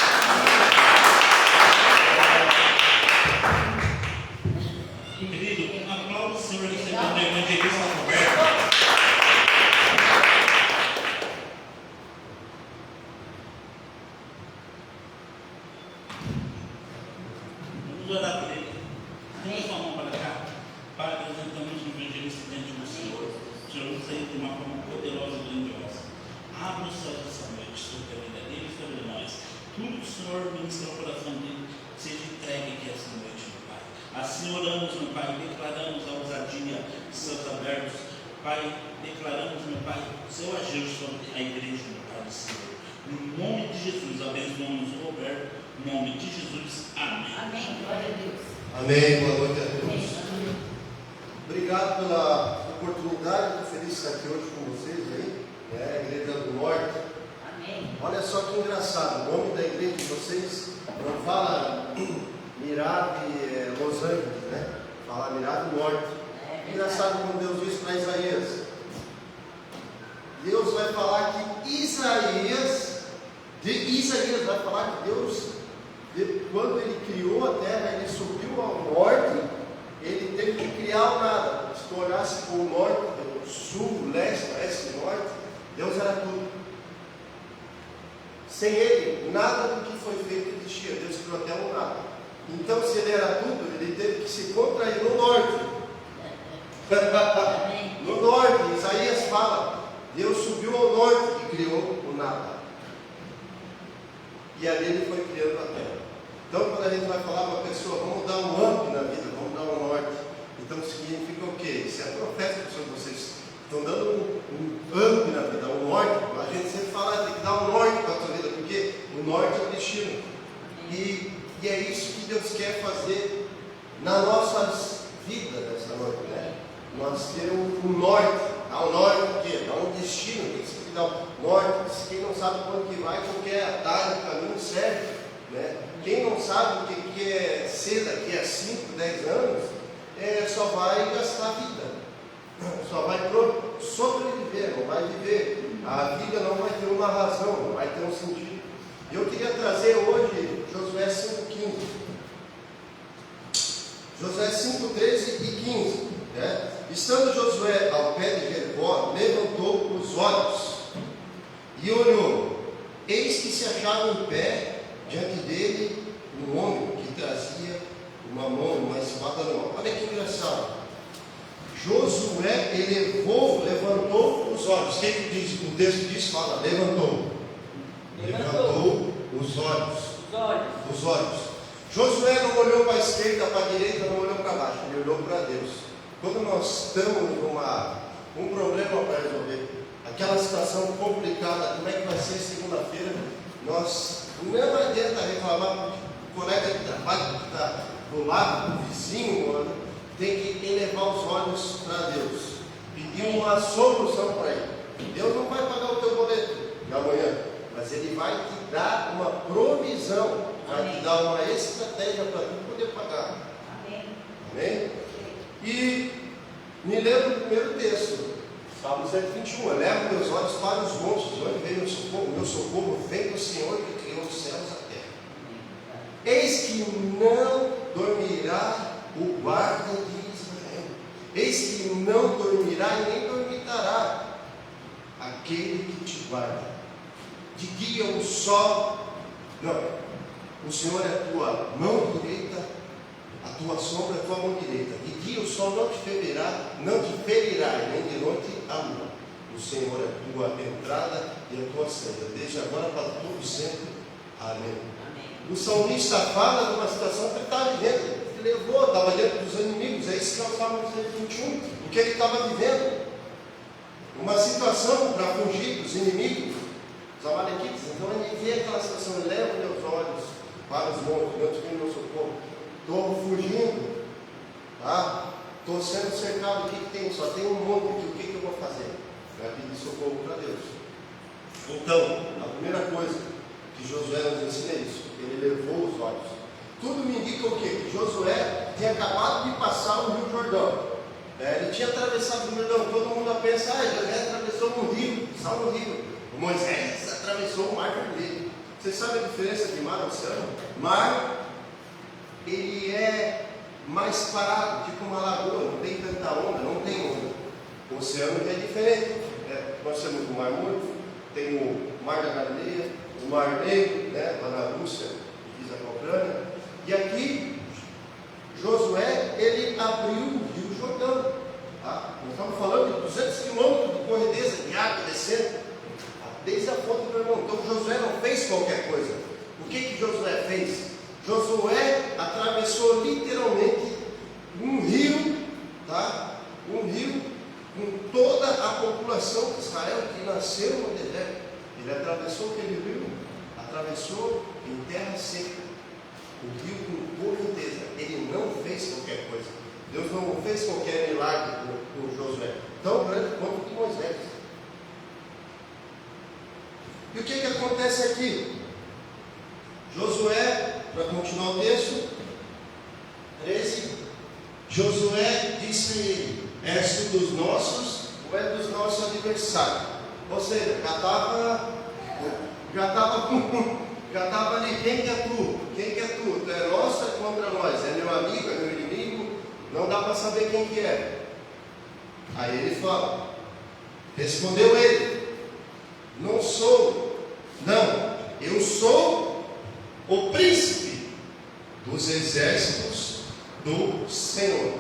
Pai, declaramos a ousadia de céus abertos. Pai, declaramos, meu Pai, o seu agir sobre a igreja, meu Pai do Senhor. No nome de Jesus, abençoamos o Roberto. Em nome de Jesus, amém. Amém. Glória a Deus. Amém, boa noite a todos. Amém. Obrigado pela oportunidade, estou feliz de estar aqui hoje com vocês aí, né? Igreja do Norte. Amém. Olha só que engraçado, o nome da igreja de vocês não fala Mirave Los Angeles, né? Fala Mirave Norte. Engraçado como Deus diz para Isaías. Deus vai falar que Isaías vai falar que Deus, quando ele criou a terra, ele subiu ao norte, ele teve que criar o nada. Se tu olhasse para o norte, o sul, leste, oeste, norte, Deus era tudo. Sem ele, nada do que foi feito existia. Deus criou até o nada. Então, se ele era tudo, ele teve que se contrair no norte. No norte, Isaías fala, Deus subiu ao norte e criou o nada. E ali ele foi criando a terra. Então, quando a gente vai falar para a pessoa, vamos dar um up na vida, vamos dar um norte. Então, significa o quê? Isso é profético, vocês estão dando um up na vida, um norte. A gente sempre fala, tem que dar um norte para a sua vida, porque o norte é o destino. E é isso que Deus quer fazer nas nossas vidas nessa noite, né? Nós temos um norte. Dá um norte o quê? Dá um destino, tem que dar um norte. Quem não sabe quando que vai, qualquer atalho, caminho serve, né? Quem não sabe o que é ser daqui a 5, 10 anos, só vai gastar a vida, só vai sobreviver, não vai viver. A vida não vai ter uma razão, não vai ter um sentido. Eu queria trazer hoje Josué 5,15. Josué 5,13 e 15. Né? Estando Josué ao pé de Jericó, levantou os olhos e olhou. Eis que se achava em pé diante dele um homem que trazia uma mão, uma espada na mão. Olha que engraçado. Josué levantou os olhos. O que diz? O texto diz, fala, levantou os olhos. Josué não olhou para a esquerda, para a direita, não olhou para baixo, ele olhou para Deus. Quando nós estamos com um problema para resolver, aquela situação complicada, como é que vai ser segunda-feira, nós não adianta reclamar com o colega de trabalho que está do lado, do vizinho, mano, tem que elevar os olhos para Deus, pedir uma solução para ele. Deus não vai pagar o teu boleto de amanhã, mas Ele vai te dar uma provisão, vai te dar uma estratégia para tu poder pagar. Amém? E me lembro do primeiro texto, Salmo 121, eleva meus olhos para os montes, de onde vem meu socorro vem do Senhor que criou os céus e a terra. Eis que não dormirá o guarda de Israel, eis que não dormirá e nem dormitará aquele que te guarda. De dia o sol, o Senhor é a tua mão direita, a tua sombra é a tua mão direita. De dia o sol não te ferirá, e nem de noite a lua. O Senhor é a tua entrada e a tua saída, desde agora para todo sempre. Amém. O salmista fala de uma situação que ele estava vivendo. Ele levou, estava diante dos inimigos. É isso que é o Salmo 121, o que ele estava vivendo. Uma situação para fugir dos inimigos, os amalequitas. Então ele vê aquela situação, ele leva meus olhos para os montes, antes vem meu socorro. Estou fugindo, tá? Estou sendo cercado, o que tem? Só tem um monte aqui, o que eu vou fazer? Vai pedir socorro para Deus. Então, a primeira coisa que Josué nos ensina é isso, ele levou os olhos. Tudo me indica o quê? Que Josué tinha acabado de passar o Rio Jordão. Ele tinha atravessado o Rio Jordão, todo mundo pensa, Josué atravessou um rio, só no rio. O Moisés atravessou o Mar Vermelho. Você sabe a diferença de mar e oceano? Mar, ele é mais parado, tipo uma lagoa, não tem tanta onda, não tem onda. O oceano é diferente. Nós temos o Mar Morto, tem o Mar da Galileia, o Mar Negro, lá na Rússia, divisa com a Ucrânia. E aqui, Josué, ele abriu o Rio Jordão. Tá? Nós estamos falando de 200 quilômetros de correnteza de água descendo, desde a fonte do irmão. Então Josué não fez qualquer coisa. O que Josué fez? Josué atravessou literalmente um rio toda a população de Israel que nasceu no deserto. Ele atravessou aquele rio, atravessou em terra seca, o rio com correnteza. Ele não fez qualquer coisa. Deus não fez qualquer milagre com Josué, tão grande quanto com Moisés. E o que acontece aqui? Josué, para continuar o texto, 13, Josué disse a ele: és tu dos nossos ou é dos nossos adversários? Ou seja, já estava ali, quem que é tu? Quem que é tu? Tu é nosso ou é contra nós? É meu amigo, é meu inimigo? Não dá para saber quem que é. Aí ele fala, respondeu ele: não sou, não, eu sou o príncipe dos exércitos do Senhor.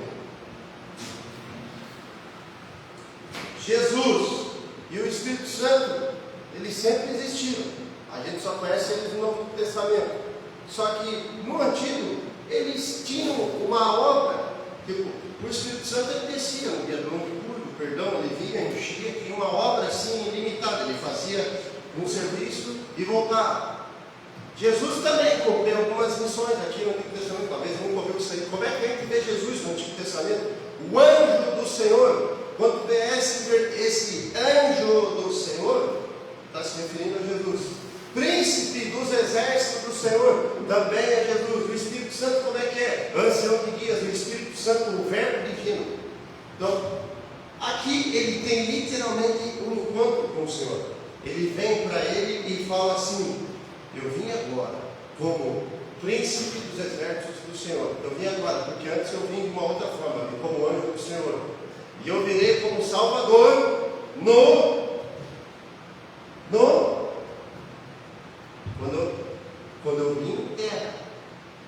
Jesus e o Espírito Santo, eles sempre existiram. A gente só conhece eles no Novo Testamento. Só que no Antigo, eles tinham uma obra. Tipo, o Espírito Santo ele descia no dia do perdão, ele vinha, enchia, tinha uma obra assim ilimitada. Ele fazia um serviço e voltava. Jesus também cumpriu algumas missões aqui no Antigo Testamento. Talvez nunca ouviu isso aí. Como é que a gente vê Jesus no Antigo Testamento? O anjo do Senhor. Quando vê esse anjo do Senhor, está se referindo a Jesus. Príncipe dos exércitos do Senhor, também é Jesus. O Espírito Santo, como é que é? Ancião de dias, o Espírito Santo, o verbo divino. Então, aqui ele tem literalmente um encontro com o Senhor. Ele vem para ele e fala assim: eu vim agora como príncipe dos exércitos do Senhor. Eu vim agora, porque antes eu vim de uma outra forma, como anjo do Senhor. E eu virei como Salvador quando eu vim em terra,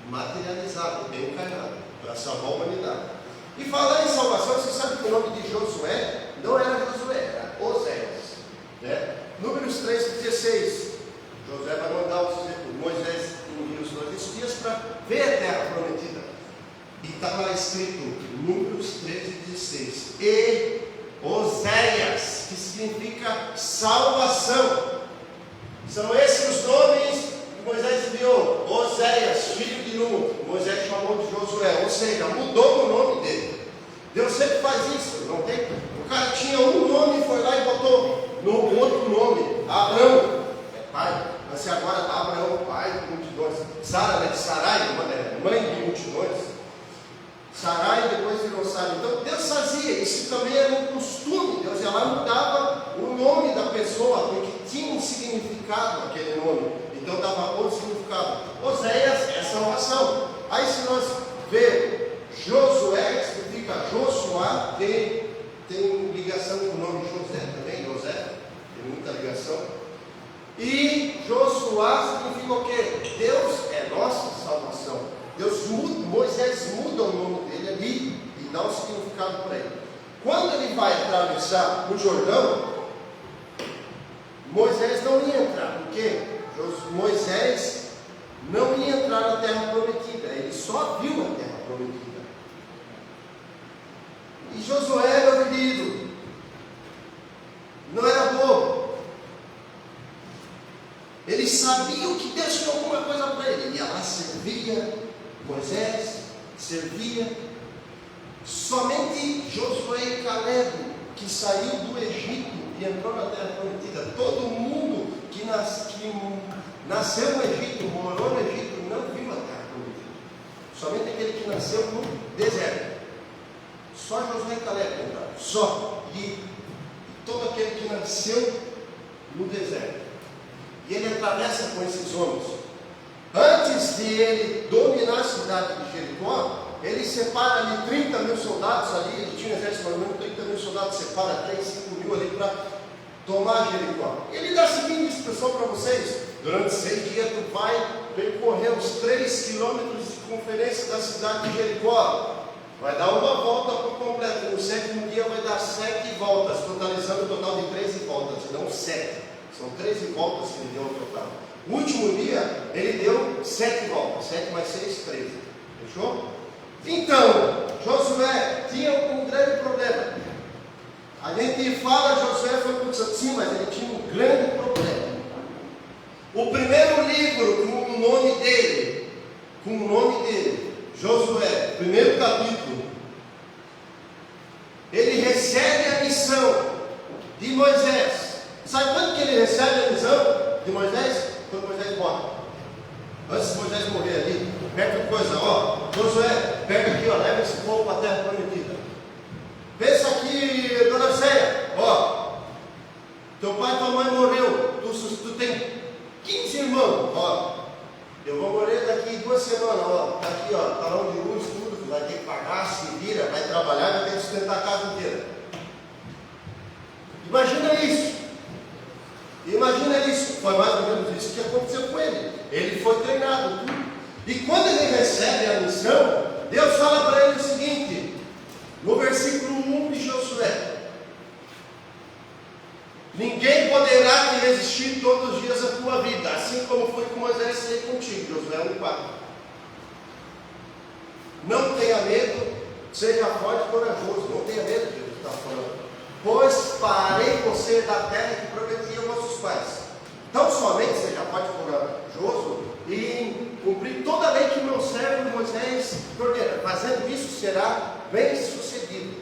materializado, bem encarnado, para salvar a humanidade. E falar em salvação, você sabe que o nome de Josué não era Josué, era Oséias, né? Números 3:16. Josué vai mandar Moisés envia os 2 espias para ver a terra prometida. E está lá escrito, Números 13:16. E Oséias, que significa salvação. São esses os nomes que Moisés enviou. Oséias, filho de Nun. Moisés chamou de Josué, ou seja, mudou o nome dele. Deus sempre faz isso, não tem? O cara tinha um nome, foi lá e botou no outro nome, Abrão, é pai. Mas agora Abraão, pai de multidões. Sara, de Sarai, mãe de multidões. Sarai depois virou Sara. Então Deus fazia, isso também era um costume. Deus ia lá e mudava o nome da pessoa, porque tinha um significado aquele nome. Então dava outro significado. Oséias é salvação. Aí se nós ver Josué, que significa Josuá, tem ligação com o nome José também, José, tem muita ligação. E Josuá significa o quê? Deus é nossa salvação. Moisés muda o nome dele ali e dá um significado para ele. Quando ele vai atravessar o Jordão, Moisés não ia entrar, porque Moisés não ia entrar na terra prometida, ele só viu a terra prometida. E Josué, meu querido, não era bobo. Ele sabia que Deus tinha alguma coisa para ele. Ele ia lá, servia, Moisés servia. Somente Josué e Caleb, que saiu do Egito e entrou na terra prometida. Todo mundo que nasceu no Egito, morou no Egito, não viu a terra prometida. Somente aquele que nasceu no deserto. Só Josué e Caleb entraram. Só. E todo aquele que nasceu no deserto. E ele atravessa com esses homens. Antes de ele dominar a cidade de Jericó, ele separa ali 30 mil soldados ali. Ele tinha um exército mais ou menos 30 mil soldados, separa 3, 5 mil ali para tomar Jericó. Ele dá a seguinte instrução para vocês: durante 6 dias tu vai percorrer os 3 quilômetros de conferência da cidade de Jericó. Vai dar uma volta por completo. No 7º dia vai dar 7 voltas, totalizando um total de 13 voltas, não 7. São 13 voltas que ele deu no total. O último dia, ele deu 7 voltas. 7 mais 6, 13. Fechou? Então, Josué tinha um grande problema. A A gente fala de Josué foi muito sim, mas ele tinha um grande problema. O primeiro livro com o nome dele, Josué, primeiro capítulo, ele recebe a missão de Moisés. Sabe quando que ele recebe a missão de Moisés? Quando Moisés morre. Antes de Moisés morrer ali, pega coisa, ó, Josué, pega aqui, ó, leva esse povo para a terra prometida. Pensa aqui, dona Ceia, ó, teu pai e tua mãe morreu, tu tem 15 irmãos, ó, eu vou morrer daqui 2 semanas, ó, tá aqui, ó, talão de luz, tudo, vai ter que pagar, se vira, vai trabalhar, vai ter que sustentar a casa inteira. Imagina isso, foi mais ou menos isso que aconteceu com ele. Ele foi treinado, tudo. E quando ele recebe a missão, Deus fala para ele o seguinte, no versículo 1 de Josué: ninguém poderá te resistir todos os dias da tua vida, assim como foi com Moisés e contigo. Josué 1,4. Não tenha medo, seja forte e corajoso. Não tenha medo de Deus está falando. Pois farei você da terra que prometi aos vossos pais. Então somente seja forte e corajoso e cumprir toda a lei que meu servo Moisés ordena. Fazendo isso será bem sucedido.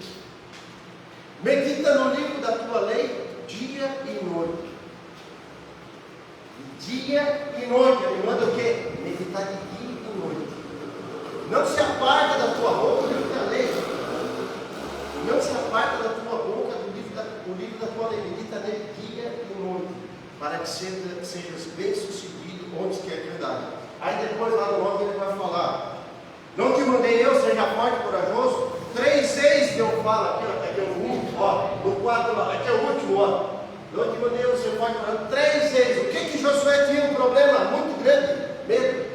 Medita no livro da tua lei dia e noite. Dia e noite. Ele manda o quê? Meditar de dia e noite. Não se aparta da tua boca o livro da lei. Não se aparta da tua boca o livro da tua lei. Medita nele dia e noite, para que sejas bem sucedido onde quer que andar. Aí depois lá no 9 ele vai falar: não te mandei eu, seja forte e corajoso. 3 vezes que eu falo aqui, ó, aqui é o último, ó, no 4 lá, aqui é o último, ó. Não te mandei eu, seja forte e corajoso. 3 vezes. O que Josué tinha um problema muito grande? Medo.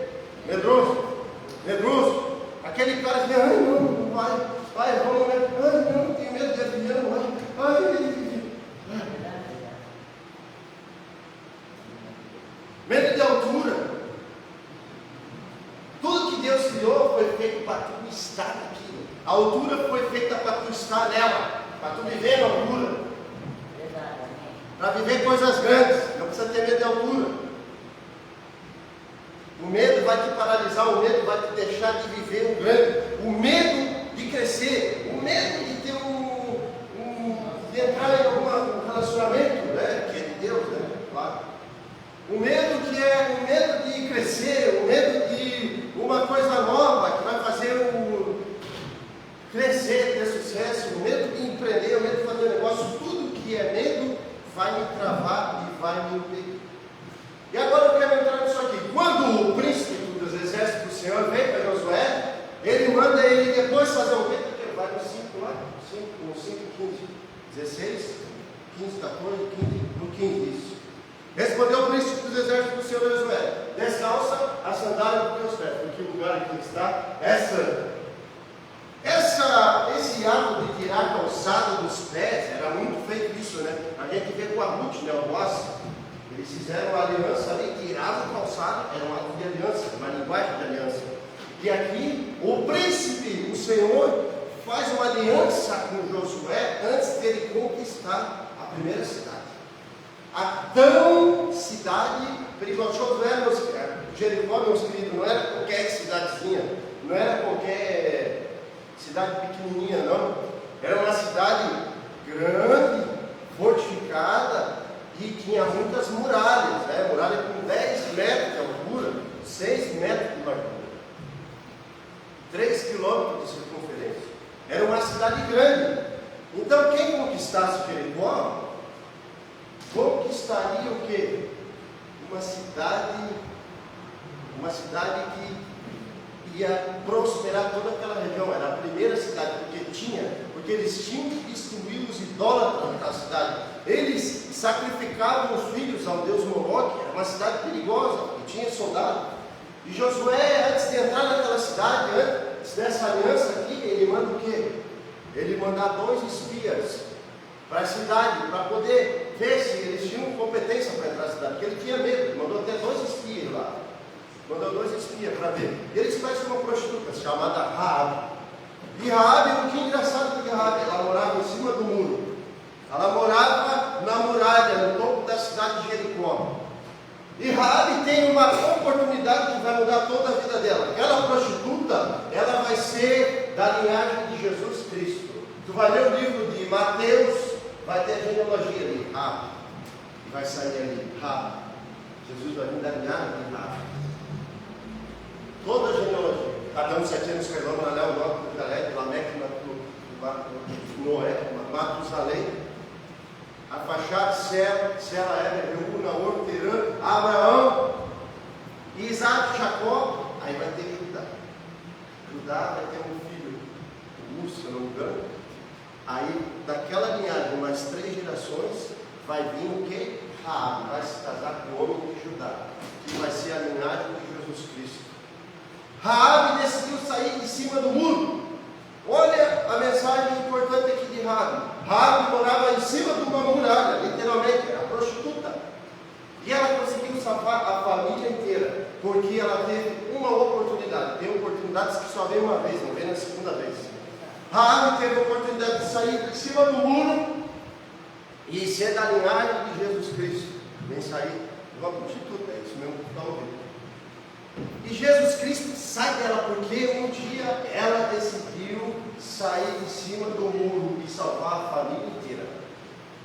Medroso. Aquele cara que ai não vai, vamos, né? Ai não, tenho medo de avião, medo de altura. Tudo que Deus criou foi feito para tu estar naquilo. A altura foi feita para tu estar nela, para tu viver na altura, para viver coisas grandes. Não precisa ter medo de altura. O medo vai te paralisar, o medo vai te deixar de viver o grande, o medo de crescer, o medo de ter de entrar em algum relacionamento, né, que é de Deus, né, claro. O medo que é o medo de crescer, o medo de uma coisa nova que vai fazer o crescer, ter sucesso, o medo de empreender, o medo de fazer negócio, tudo que é medo vai me travar e vai me impedir. E agora eu quero entrar nisso aqui. Quando o príncipe dos exércitos do Senhor vem para Josué, ele manda ele depois fazer o quê? Vai no 5 lá, no 5, 15, 16, 15, 14, 15, no 15, isso. Respondeu o príncipe dos exércitos do Senhor Josué: descalça a sandália dos teus pés, porque o lugar aqui que está, esse ato de tirar a calçada dos pés, era muito feito isso, né? A gente vê com a Ruth, né, o Boaz. Eles fizeram uma aliança ali, tiravam a calçada, era um ato de aliança, uma linguagem de aliança. E aqui, o príncipe, o Senhor, faz uma aliança com Josué antes dele conquistar a primeira cidade. A tão cidade perigosa. Josué, Jericó, meus queridos, não era qualquer cidadezinha, não era qualquer cidade pequenininha, não. Era uma cidade grande, fortificada, e tinha muitas muralhas, né? Muralha com 10 metros de altura, 6 metros de largura, 3 quilômetros de circunferência. Era uma cidade grande. Então quem conquistasse Jericó, conquistaria o quê? Uma cidade que ia prosperar toda aquela região. Era a primeira cidade, porque eles tinham que destruir os idólatras daquela cidade. Eles sacrificavam os filhos ao deus Moloque. Era uma cidade perigosa, que tinha soldado. E Josué, antes de entrar naquela cidade, antes dessa aliança aqui, ele manda o quê? Ele manda 2 espias para a cidade, para poder ver se eles tinham competência para entrar na cidade, porque ele tinha medo. Ele mandou até 2 espias lá. Mandou 2 espias para ver. Eles conhecem uma prostituta chamada Raabe. E Raabe, o que é engraçado de Raabe, ela morava em cima do muro. ser da linhagem de Jesus Cristo. Tu vai ler o livro de Mateus, vai ter a genealogia ali, Rabi. E vai sair ali, Rabi. Jesus vai vir da linhagem de Rabi. Toda a genealogia. Adão, 7 anos, Cailão, Manel, Nó, Caleb, Lameque, Noé, Matusalém, Arfaxade, Sela, Éber, Reu, Naor, Terã, Abraão, Isaac, Jacó. Aí vai ter Judá. Judá vai ter um filho, Lúcio, se eu não me engano. Aí, daquela linhagem, mais 3 gerações, vai vir o quê? Raabe, vai se casar com o homem de Judá, que vai ser a linhagem de Jesus Cristo. Raabe decidiu sair de cima do muro. Olha a mensagem importante aqui de Raabe. Raabe morava em cima de uma muralha, literalmente, era prostituta. E ela conseguiu salvar a família inteira, porque ela teve uma oportunidade. Tem oportunidades que só vem uma vez, não vem na segunda vez. Raabe teve a oportunidade de sair de cima do muro e ser da linhagem de Jesus Cristo. Vem sair de uma prostituta, é isso mesmo que está ouvindo. E Jesus Cristo sai dela porque um dia ela decidiu sair de cima do muro e salvar a família inteira.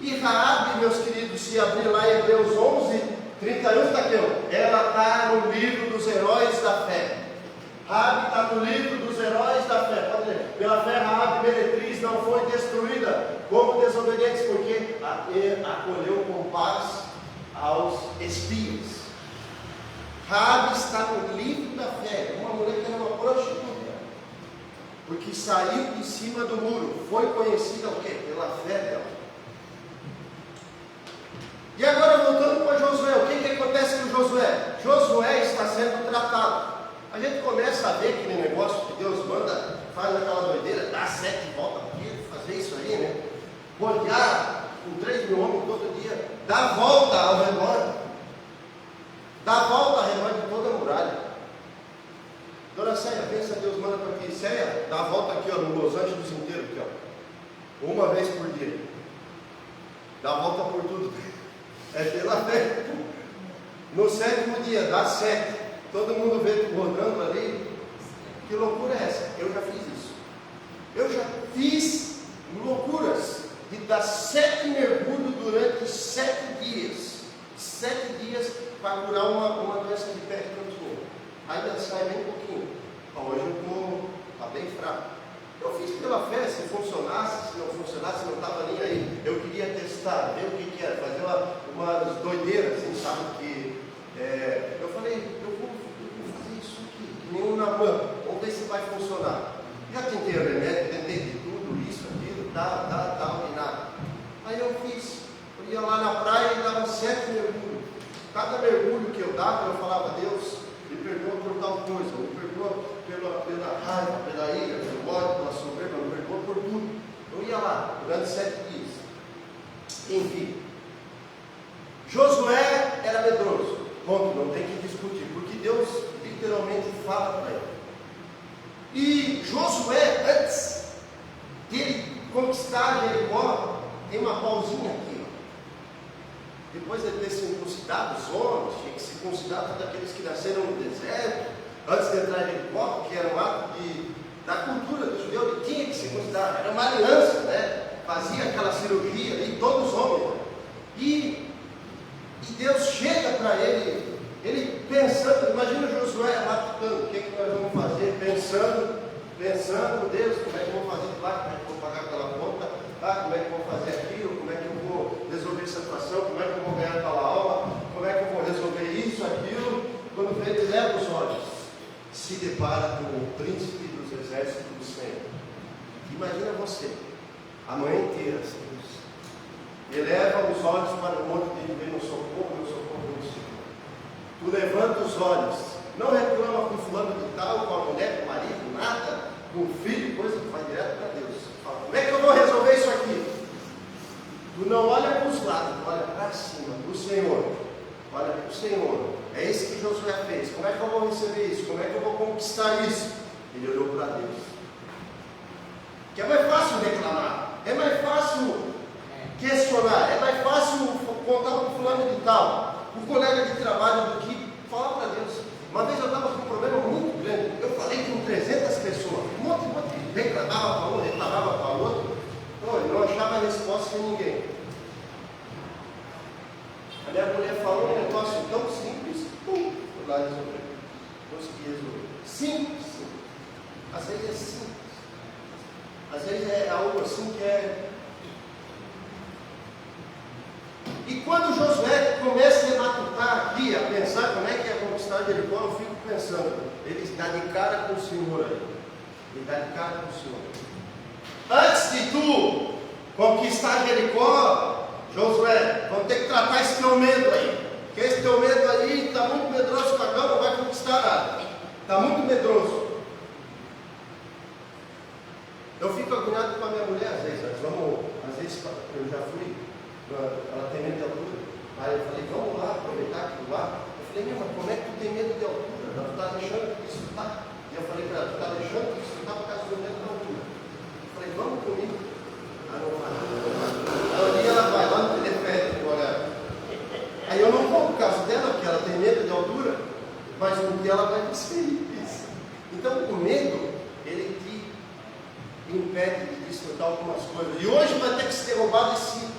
E Raabe, meus queridos, se abrir lá em Hebreus 11, 31, está aqui, ela está no livro dos heróis da fé. Raabe está no livro dos heróis da fé. Pode ler. Pela fé, Raabe, meretriz, não foi destruída como desobedientes, porque acolheu com paz aos espias. Raabe está no livro da fé, uma mulher que era uma prostituta, porque saiu de cima do muro, foi conhecida o quê? Pela fé dela. E agora voltando para Josué, o que acontece com Josué? Josué está sendo tratado. A gente começa a ver aquele negócio que Deus manda, faz aquela doideira, dá 7 voltas por dia, fazer isso aí, né? Rodear com 3 mil homens todo dia, dá volta ao redor. Dá volta ao redor de toda a muralha. Dona Célia, pensa, Deus manda para aqui. Célia, dá a volta aqui, ó, no Los Angeles inteiro, aqui, ó. Uma vez por dia. Dá a volta por tudo. É pela fé. No 7º dia, dá 7. Todo mundo vê tu rodando ali. Que loucura é essa? Eu já fiz isso. Eu já fiz loucuras de dar 7 mergulhos durante 7 dias. 7 dias para curar uma doença de pele que eu tinha. Ainda sai bem pouquinho. Hoje eu estou bem fraco. Eu fiz pela fé, se funcionasse, se não funcionasse, não estava nem aí. Eu queria testar, ver o que era, fazer umas doideiras, assim, sabe? Que, eu falei, eu vou fazer isso aqui, que nem um Namã, vamos ver se vai funcionar. Já tentei o remédio, tentei de tudo, isso, aquilo, tal, e nada. Aí eu fiz, eu ia lá na praia e dava 7 mergulhos. Cada mergulho que eu dava, eu falava, Deus, me perdoa por tal coisa, me perdoa pela raiva, pela ira, pelo ódio, pela soberba, me perdoa por tudo. Eu ia lá, durante 7 dias. Enfim, Josué era medroso, ponto, não tem que discutir, porque Deus literalmente fala para ele. E Josué, antes dele conquistar Jericó, tem uma pausinha aqui. Depois de ter circuncidado os homens, tinha que circuncidar todos aqueles que nasceram no deserto, antes de entrar em Jericó, que era um ato da cultura do judeu, ele tinha que circuncidar, era uma aliança, né? Fazia aquela cirurgia ali, todos os homens. E Deus chega para ele pensando, imagina Josué matutando, o que nós vamos fazer? Pensando, Deus, como é que eu vou fazer lá, como é que eu vou pagar aquela conta, como é que eu vou fazer aquilo, como é que eu vou resolver essa situação, como é que eu vou ganhar aquela aula, como é que eu vou resolver isso, aquilo. Quando ele leva os olhos, se depara com o príncipe dos exércitos do Senhor. Imagina você, a manhã inteira, assim, eleva os olhos para o monte de ver no socorro no Senhor. Tu levanta os olhos, não reclama com fulano de tal, com a mulher, com o marido, nada, com o filho, coisa que vai direto para Deus. Fala, como é que eu vou resolver isso aqui? Tu não olha para os lados, tu olha para cima, para o Senhor. Olha para o Senhor. É isso que Josué fez. Como é que eu vou receber isso? Como é que eu vou conquistar isso? Ele olhou para Deus. Que é mais fácil reclamar, é mais fácil questionar, é mais fácil contar para o fulano de tal, o colega de trabalho, do que falar para Deus. Uma vez eu estava com um problema muito grande, eu falei com 300 pessoas, um monte de reclamava para um, reclamava para o outro. Não, ele não achava resposta em ninguém. A minha mulher falou um negócio tão simples, foi lá resolver. Consegui resolver. Simples, simples. Às vezes é simples. Às vezes é algo assim que é. E quando Josué começa a matutar aqui, a pensar como é que é conquistar Jericó, eu fico pensando, ele dá de cara com o Senhor aí. Ele dá de cara com o Senhor. Antes de tu conquistar Jericó, Josué, vamos ter que tratar esse teu medo aí. Porque esse teu medo aí está muito medroso, Cagão, não vai conquistar nada. Está muito medroso. Eu fico agoniado com a minha mulher às vezes. Às vezes eu já fui, ela tem medo de altura. Aí eu falei, vamos lá aproveitar aquilo lá. Eu falei, meu, mas como é que tu tem medo de altura? Tu está deixando de desfrutar. E eu falei para ela, tu está deixando de desfrutar por causa do medo da altura. Eu falei, vamos comigo. Aí não vai. Aí um dia ela vai lá no teleférico olhar. Aí eu não vou por causa dela, porque ela tem medo de altura, mas um dia ela vai conseguir isso. Então o medo, ele te impede de desfrutar algumas coisas. E hoje vai ter que ser derrubado esse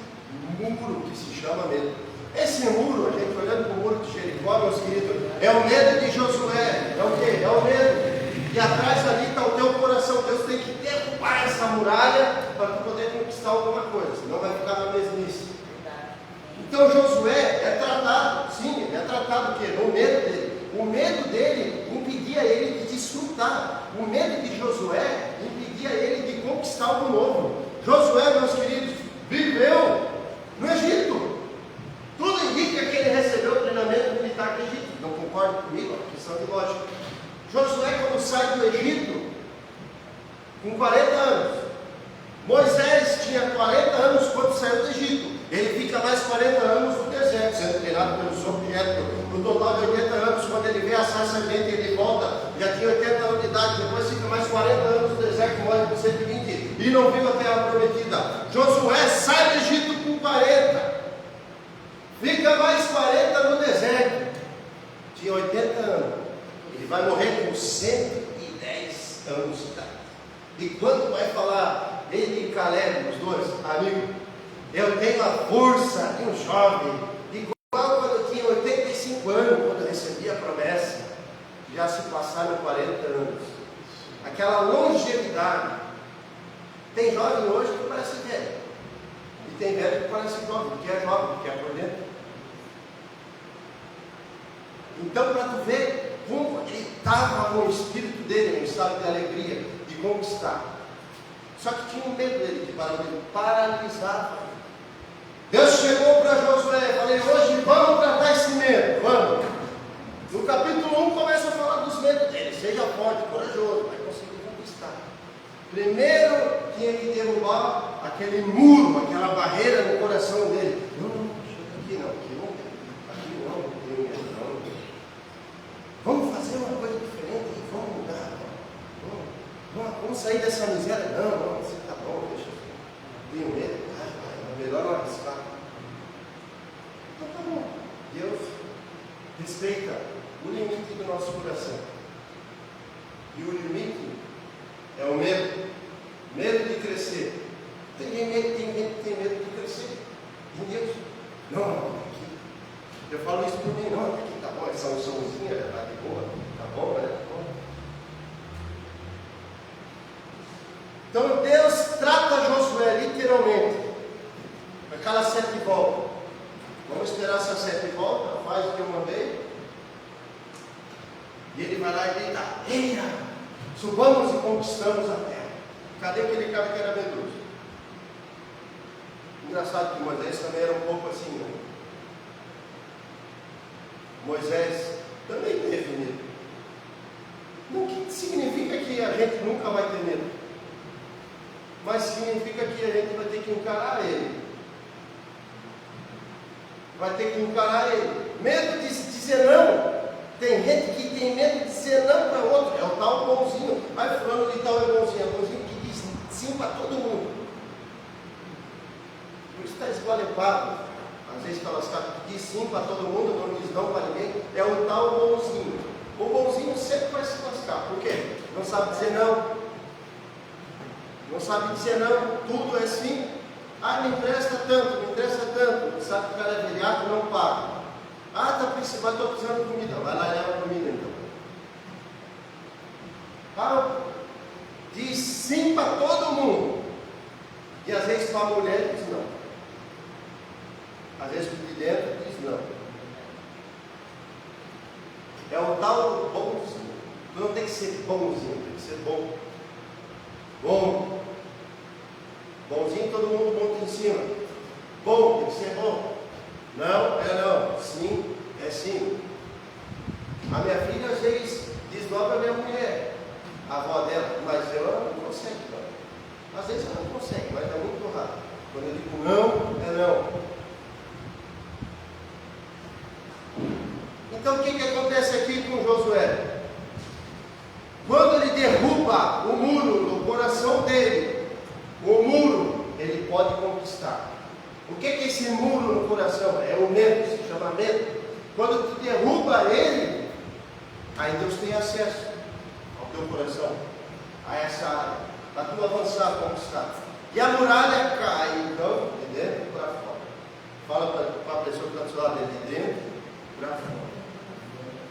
muro que se chama medo. Esse muro, a gente olhando para o muro de Jericó, meus queridos, é o medo de Josué. É o quê? É o medo. E atrás ali está o teu coração. Deus tem que derrubar essa muralha para tu poder conquistar alguma coisa, senão vai ficar na mesmice. Então Josué é tratado, sim, ele é tratado o quê? No medo dele. O medo dele impedia ele de desfrutar. O medo de Josué impedia ele de conquistar algo novo. Josué, meus queridos, viveu no Egito. Tudo indica que ele recebeu o treinamento militar do Egito. Não concorda comigo? É questão de lógica. Josué, quando sai do Egito, com 40 anos. Moisés tinha 40 anos quando saiu do Egito. Ele fica mais 40 anos no deserto, sendo treinado pelo sogro de Jetro. No total de 80 anos, quando ele vê a sarça ardente, ele volta, já tinha 80 anos de idade. Depois fica mais 40 anos no deserto, morre com 120 e não viu a terra prometida. Josué sai do Egito com 40. Fica mais 40 no deserto. Tinha 80 anos. Ele vai morrer com 110 anos de idade. E quando vai falar ele e Caleb, os dois, amigos, eu tenho a força de um jovem, igual quando eu tinha 85 anos, quando eu recebi a promessa. Já se passaram 40 anos. Aquela longevidade. Tem jovem hoje que parece velho. E tem velho que parece jovem, que é jovem, que é por dentro. Então, para tu ver como ele estava com o espírito dele, um estado de alegria, de conquistar. Só que tinha um medo dele de paralisar. Deus chegou para Josué e falei, hoje vamos tratar esse medo, vamos. No capítulo 1 começa a falar dos medos dele. Seja forte, corajoso, vai conseguir conquistar. Primeiro tinha que derrubar aquele muro, aquela barreira no coração dele. Não, chega aqui não tem. Aqui não tem medo não. Vamos fazer uma coisa diferente e vamos mudar. Vamos sair dessa miséria. Não, você está bom, deixa eu tenho medo. É melhor não arriscar. Então tá bom. Deus respeita o limite do nosso coração. E o limite é o medo. Medo de crescer. Tem gente que tem medo de crescer. Em Deus. Não. Eu falo isso por mim, não. Aqui tá bom, essa unçãozinha tá de boa. Tá bom, né? Tá bom. Então Deus trata Josué literalmente. Aquelas 7 voltas. Vamos esperar essas 7 voltas. Faz o que eu mandei. E ele vai lá e grita: eia, subamos e conquistamos a terra. Cadê aquele cara que era medroso? Engraçado que Moisés também era um pouco assim, né? Moisés também teve medo. O que significa que a gente nunca vai ter medo? Mas significa que a gente vai ter que encarar ele. Vai ter que encarar ele. Medo de dizer não. Tem gente que tem medo de dizer não para outro. É o tal bonzinho. Vai fulano de tal é bonzinho. É o bonzinho que diz sim para todo mundo. Por isso está esgualepado. Às vezes está lascado, diz sim para todo mundo, não diz não para ninguém. É o tal bonzinho. O bonzinho sempre vai se lascar. Por quê? Não sabe dizer não. não sabe dizer não, tudo é sim. Ah, me empresta tanto, sabe que o cara é velhaco, não paga. Ah, estou precisando de comida, vai lá e leva comida então. Ah, diz sim para todo mundo. E às vezes para a mulher diz não. Às vezes de dentro diz não. É o tal bonzinho. Tu não tem que ser bonzinho, tem que ser bom. Bom. Bonzinho todo mundo monta em cima. Bom, tem que ser bom. Não, é não. Sim, é sim. A minha filha às vezes desdobra a minha mulher, a avó dela, mas ela não consegue. Não. Às vezes ela não consegue, mas é muito rápido. Quando eu digo não, é não. Então o que acontece aqui com Josué? Quando ele derruba o muro no coração dele, o muro ele pode conquistar. O que é esse muro no coração? É o medo, se chama medo. Quando tu derruba ele, aí Deus tem acesso ao teu coração, a essa área, para tu avançar, conquistar. E a muralha cai, então, de dentro para fora. Fala para a pessoa que está do seu lado, de dentro para fora.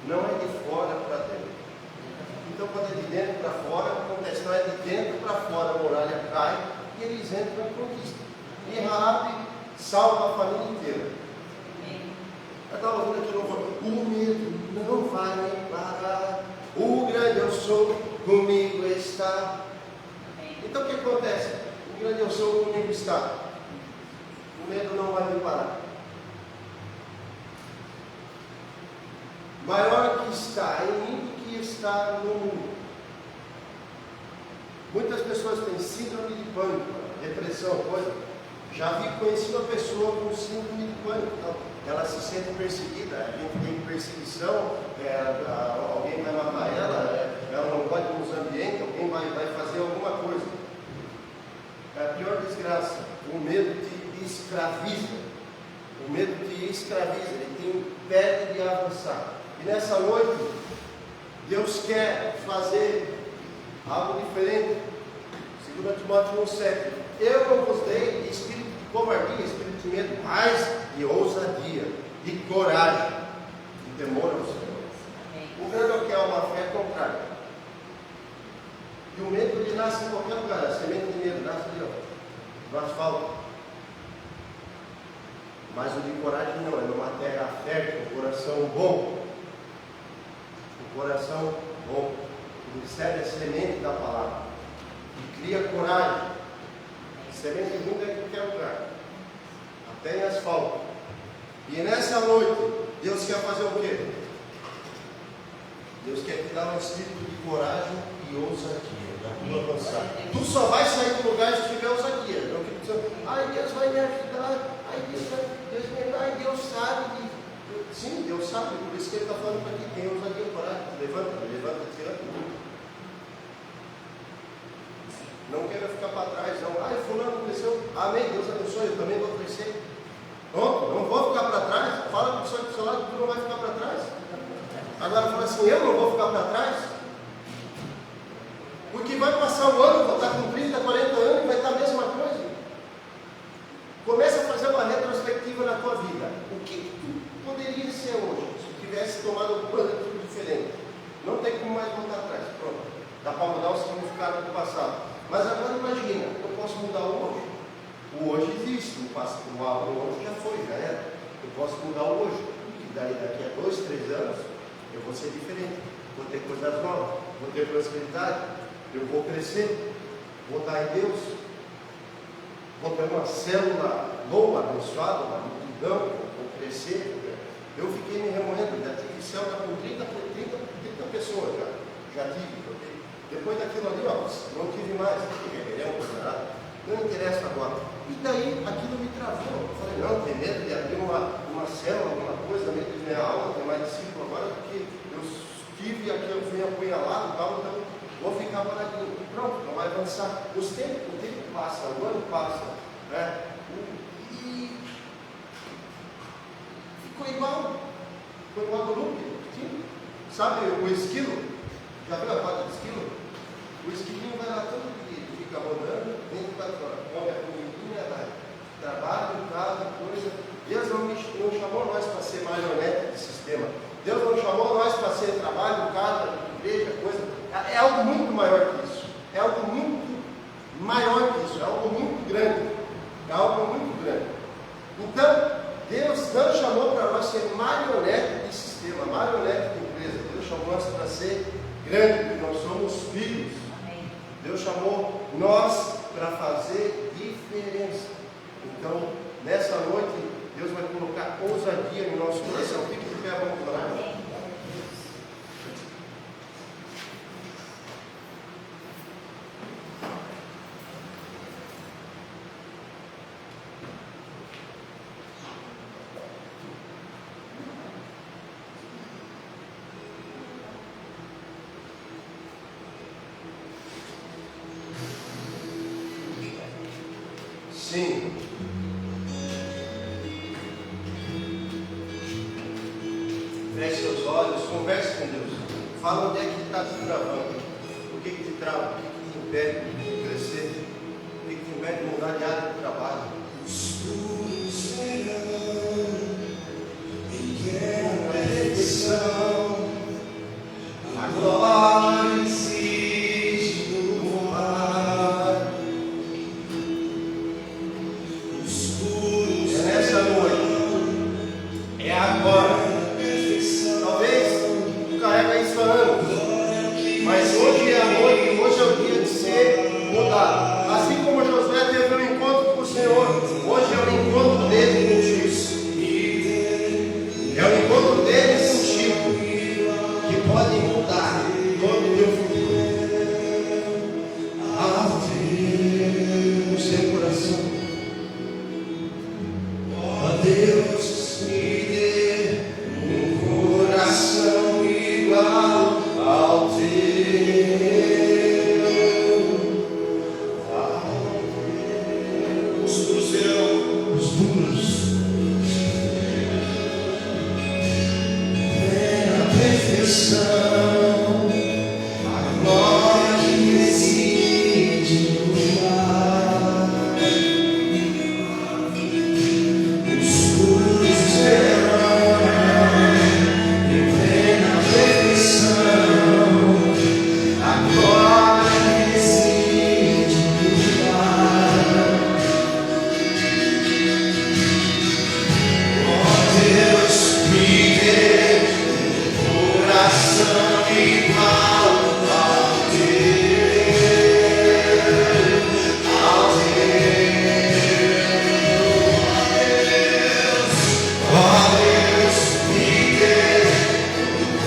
Não é de fora para dentro. Então, quando é de dentro para fora, acontece, não é de dentro para fora, a muralha cai e eles entram em conquista. E Raabe salva a família inteira. Eu estava ouvindo aqui no louvor. O medo não vai me parar. O grande eu sou, comigo está. Então o que acontece? O grande eu sou, comigo está. O medo não vai me parar. Maior que está em mim do que está no mundo. Muitas pessoas têm síndrome de pânico, depressão, coisa. Já conheci uma pessoa com síndrome de pânico. Então, ela se sente perseguida, a gente tem perseguição, alguém vai matar ela, ela não pode ir nos ambientes, alguém vai fazer alguma coisa. É a pior desgraça. O medo te escraviza. O medo te escraviza, ele te impede de avançar. E nessa noite, Deus quer fazer algo diferente. 2 Timóteo 1,7. Eu não vos dei espírito de covardia, espírito de medo, mas de ousadia, de coragem, de temor ao Senhor. O grande que é uma fé contrária. E o medo ele nasce em qualquer lugar. A semente de medo nasce ali, ó, no asfalto. Mas o de coragem não, é numa terra fértil, um coração bom. Um coração bom, que recebe a semente da palavra, que cria coragem. Semente ruim é em qualquer lugar, até em asfalto. E nessa noite, Deus quer fazer o quê? Deus quer te dar um espírito de coragem e ousadia para tu avançar. Tu só vai sair do lugar se tiver ousadia. Não que tu ai, Deus vai me ajudar, ai, Deus sabe que. Sim, Deus sabe, por isso que Ele está falando para ti, tem ousadia e coragem. Levanta, tira. Não quero ficar para trás, não. Ai, fulano cresceu. Amém, Deus abençoe, eu também vou crescer. Pronto, não vou ficar para trás. Fala para o pessoal do seu lado que tu não vai ficar para trás. Agora fala assim, eu não vou ficar para trás. Porque vai passar um ano, vou estar com 30, 40 anos e vai estar a mesma coisa. Começa a fazer uma retrospectiva na tua vida. O que tu poderia ser hoje se tu tivesse tomado alguma atitude diferente? Não tem como mais voltar atrás. Pronto. Dá para mudar o significado do passado. Mas agora imagina, eu posso mudar o hoje. O hoje existe, o hoje já foi, já era. Eu posso mudar o hoje. E daí daqui a 2, 3 anos, eu vou ser diferente. Vou ter coisas novas, vou ter prosperidade, eu vou crescer, vou estar em Deus, vou ter uma célula boa, abençoada, uma multidão, vou crescer. Eu fiquei me remoendo, já tive célula com 30 pessoas, já tive. Depois daquilo ali, ó, não tive mais, não interessa agora. E daí aquilo me travou. Eu falei, não, tem medo de abrir uma célula, alguma coisa, medo de minha aula, ter mais discípulo agora, porque eu tive aquilo, fui apunhalado e tal, então vou ficar paradinho. Pronto, não vai avançar. O tempo passa, o ano passa, né? E ficou igual do loop. Sabe o esquilo? Já viu a roda do esquilo? O esquilinho vai lá todo dia, fica rodando 24 horas. Come a comidinha, trabalho, casa, coisa. Deus não chamou nós para ser marionete de sistema. Deus não chamou nós para ser trabalho, casa, igreja, coisa. É algo muito maior que isso. É algo muito maior que isso. É algo muito grande. É algo muito grande. Então, Deus não chamou para nós ser marionete de sistema, marionete de empresa. Deus chamou nós para ser grande, porque nós somos filhos. Amém. Deus chamou nós para fazer diferença. Então, nessa noite, Deus vai colocar ousadia no nosso coração. Fique de pé, vamos orar. Amém. Sim. Feche seus olhos, converse com Deus. Fala onde é que está te travando. O que te trava? O que te impede de crescer? O que te impede de mudar de área de trabalho? Escuro serão em plena perfeição. A glória exige no mar. Escuro É nessa noite. É agora. Talvez tu carrega isso há anos. Mas hoje é a noite, hoje é o dia de ser mudado. Assim como Josué teve um encontro com o Senhor, hoje é o encontro dele contigo. É o encontro dele contigo que pode mudar todo o teu futuro. O seu coração. Ó Deus, me dê um coração igual ao teu. Os muros serão os muros. Plena perfeição, a glória que reside no ar. Os muros serão em plena perfeição, a glória que reside no ar. Ó Deus, me dê um coração igual ao teu, ao ó Deus, me dê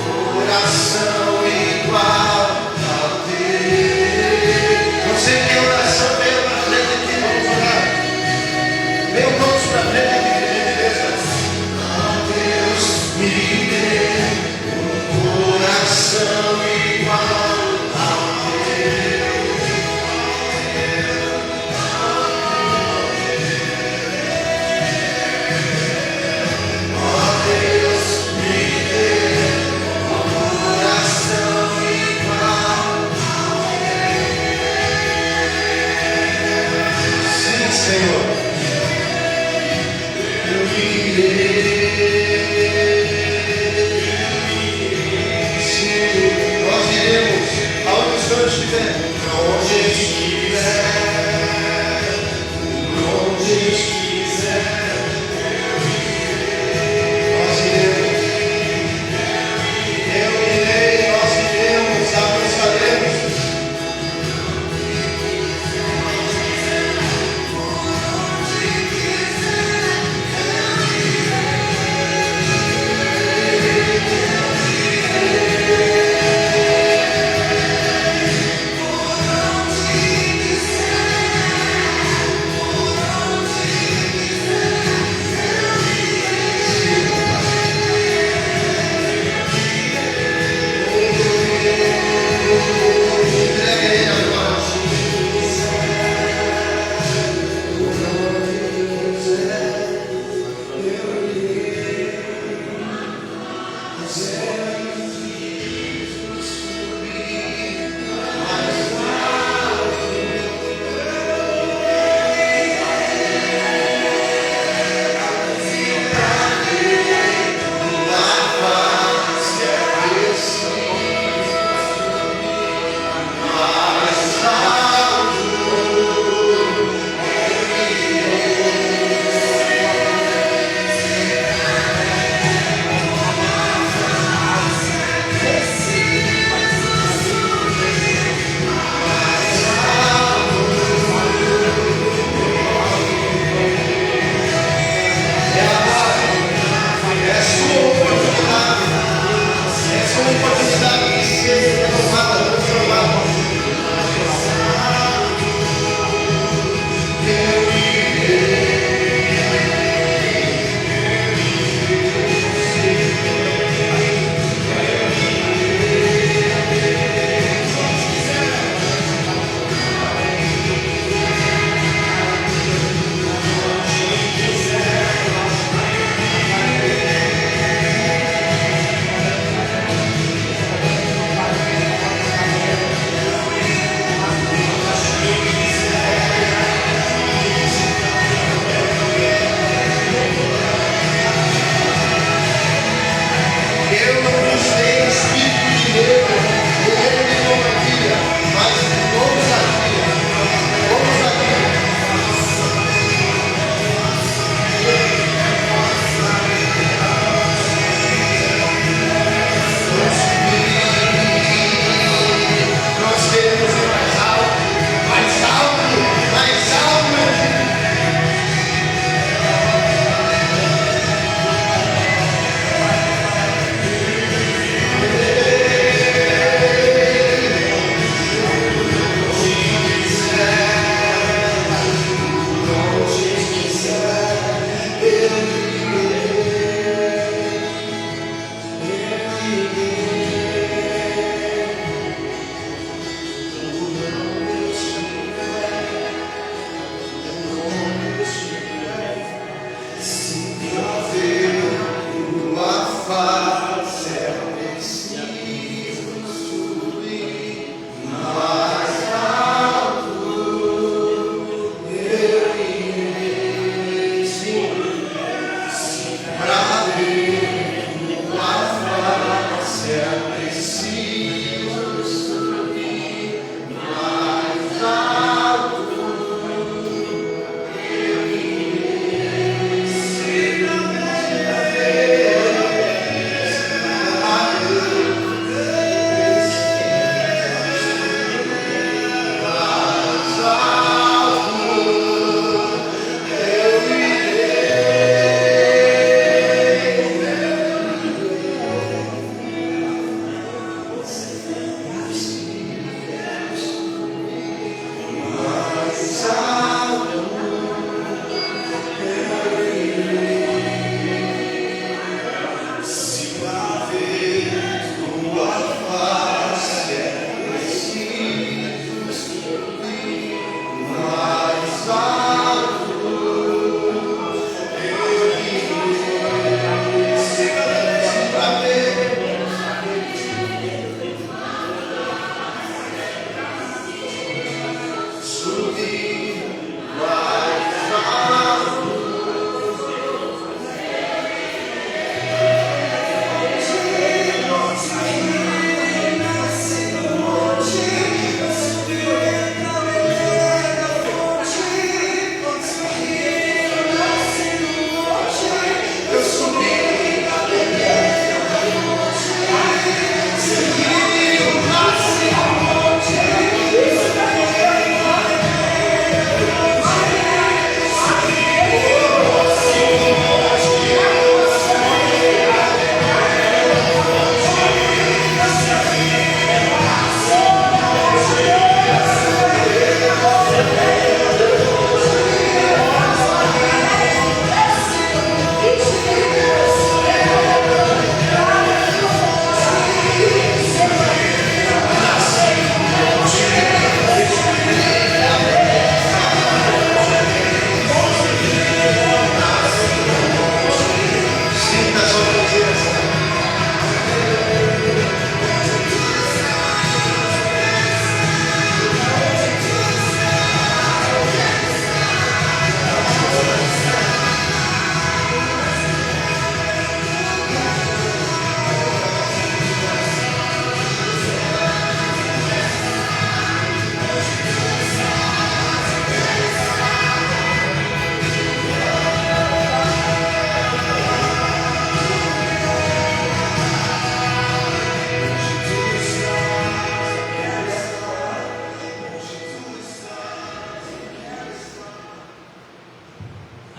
um coração igual ao teu. Você tem oração, venha para frente aqui, vamos orar. Venham todos para frente aqui, ó Deus, me dê um coração igual ao teu. Ó Deus, me dê um coração igual ao teu. Sim, Senhor. Eu Sim, nós iremos aonde o Senhor estiver, aonde Ele estiver, onde Ele quiser, nós iremos, eu irei, nós iremos, avançaremos.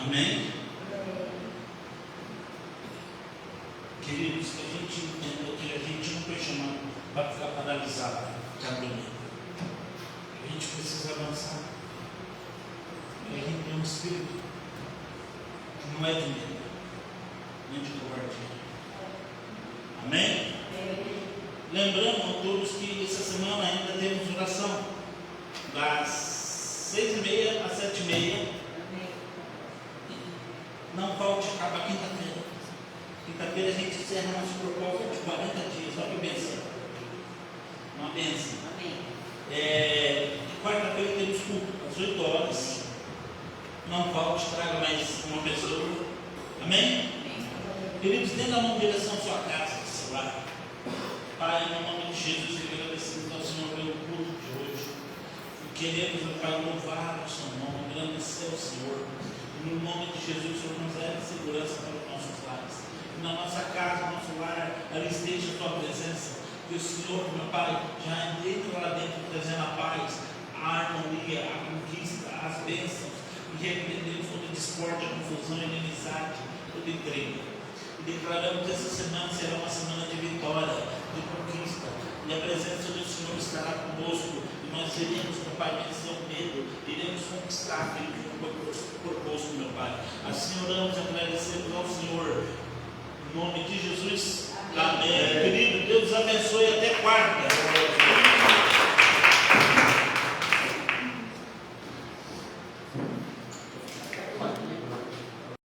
Amém? Queridos, que a gente entenda que a gente não foi chamado para ficar paralisado, ficar bonito. A gente precisa avançar. E a gente tem um espírito que não é de medo, nem de covardia. Amém? Lembrando a todos que essa semana ainda temos oração, das 6h30 às 7h30. Não falte, acaba quinta-feira. Quinta-feira a gente encerra nosso propósito de 40 dias. Olha que bênção. Uma bênção. Quarta-feira temos culto, às 8 horas. Não falte, traga mais uma pessoa. Amém? Queridos, dê a mão em direção à sua casa, ao seu lar. Pai, no nome de Jesus, eu agradecemos ao Senhor pelo culto de hoje. E queremos, meu Pai, louvar o seu nome, agradecer ao Senhor. E no nome de Jesus, o Senhor nos leve segurança para os nossos lares. E na nossa casa, no nosso lar, ali esteja a tua presença. Que o Senhor, meu Pai, já entra lá dentro trazendo a paz, a harmonia, a conquista, as bênçãos. E repreendemos toda discórdia, confusão, inimizade, toda intriga. E declaramos que essa semana será uma semana de vitória, de conquista. E a presença do Senhor estará conosco. E nós iremos, meu Pai, vencer o medo. Iremos conquistar aquilo que foi proposto, meu Pai. Assim oramos, agradecemos ao Senhor. Em nome de Jesus. Amém. Querido, Deus abençoe até quarta.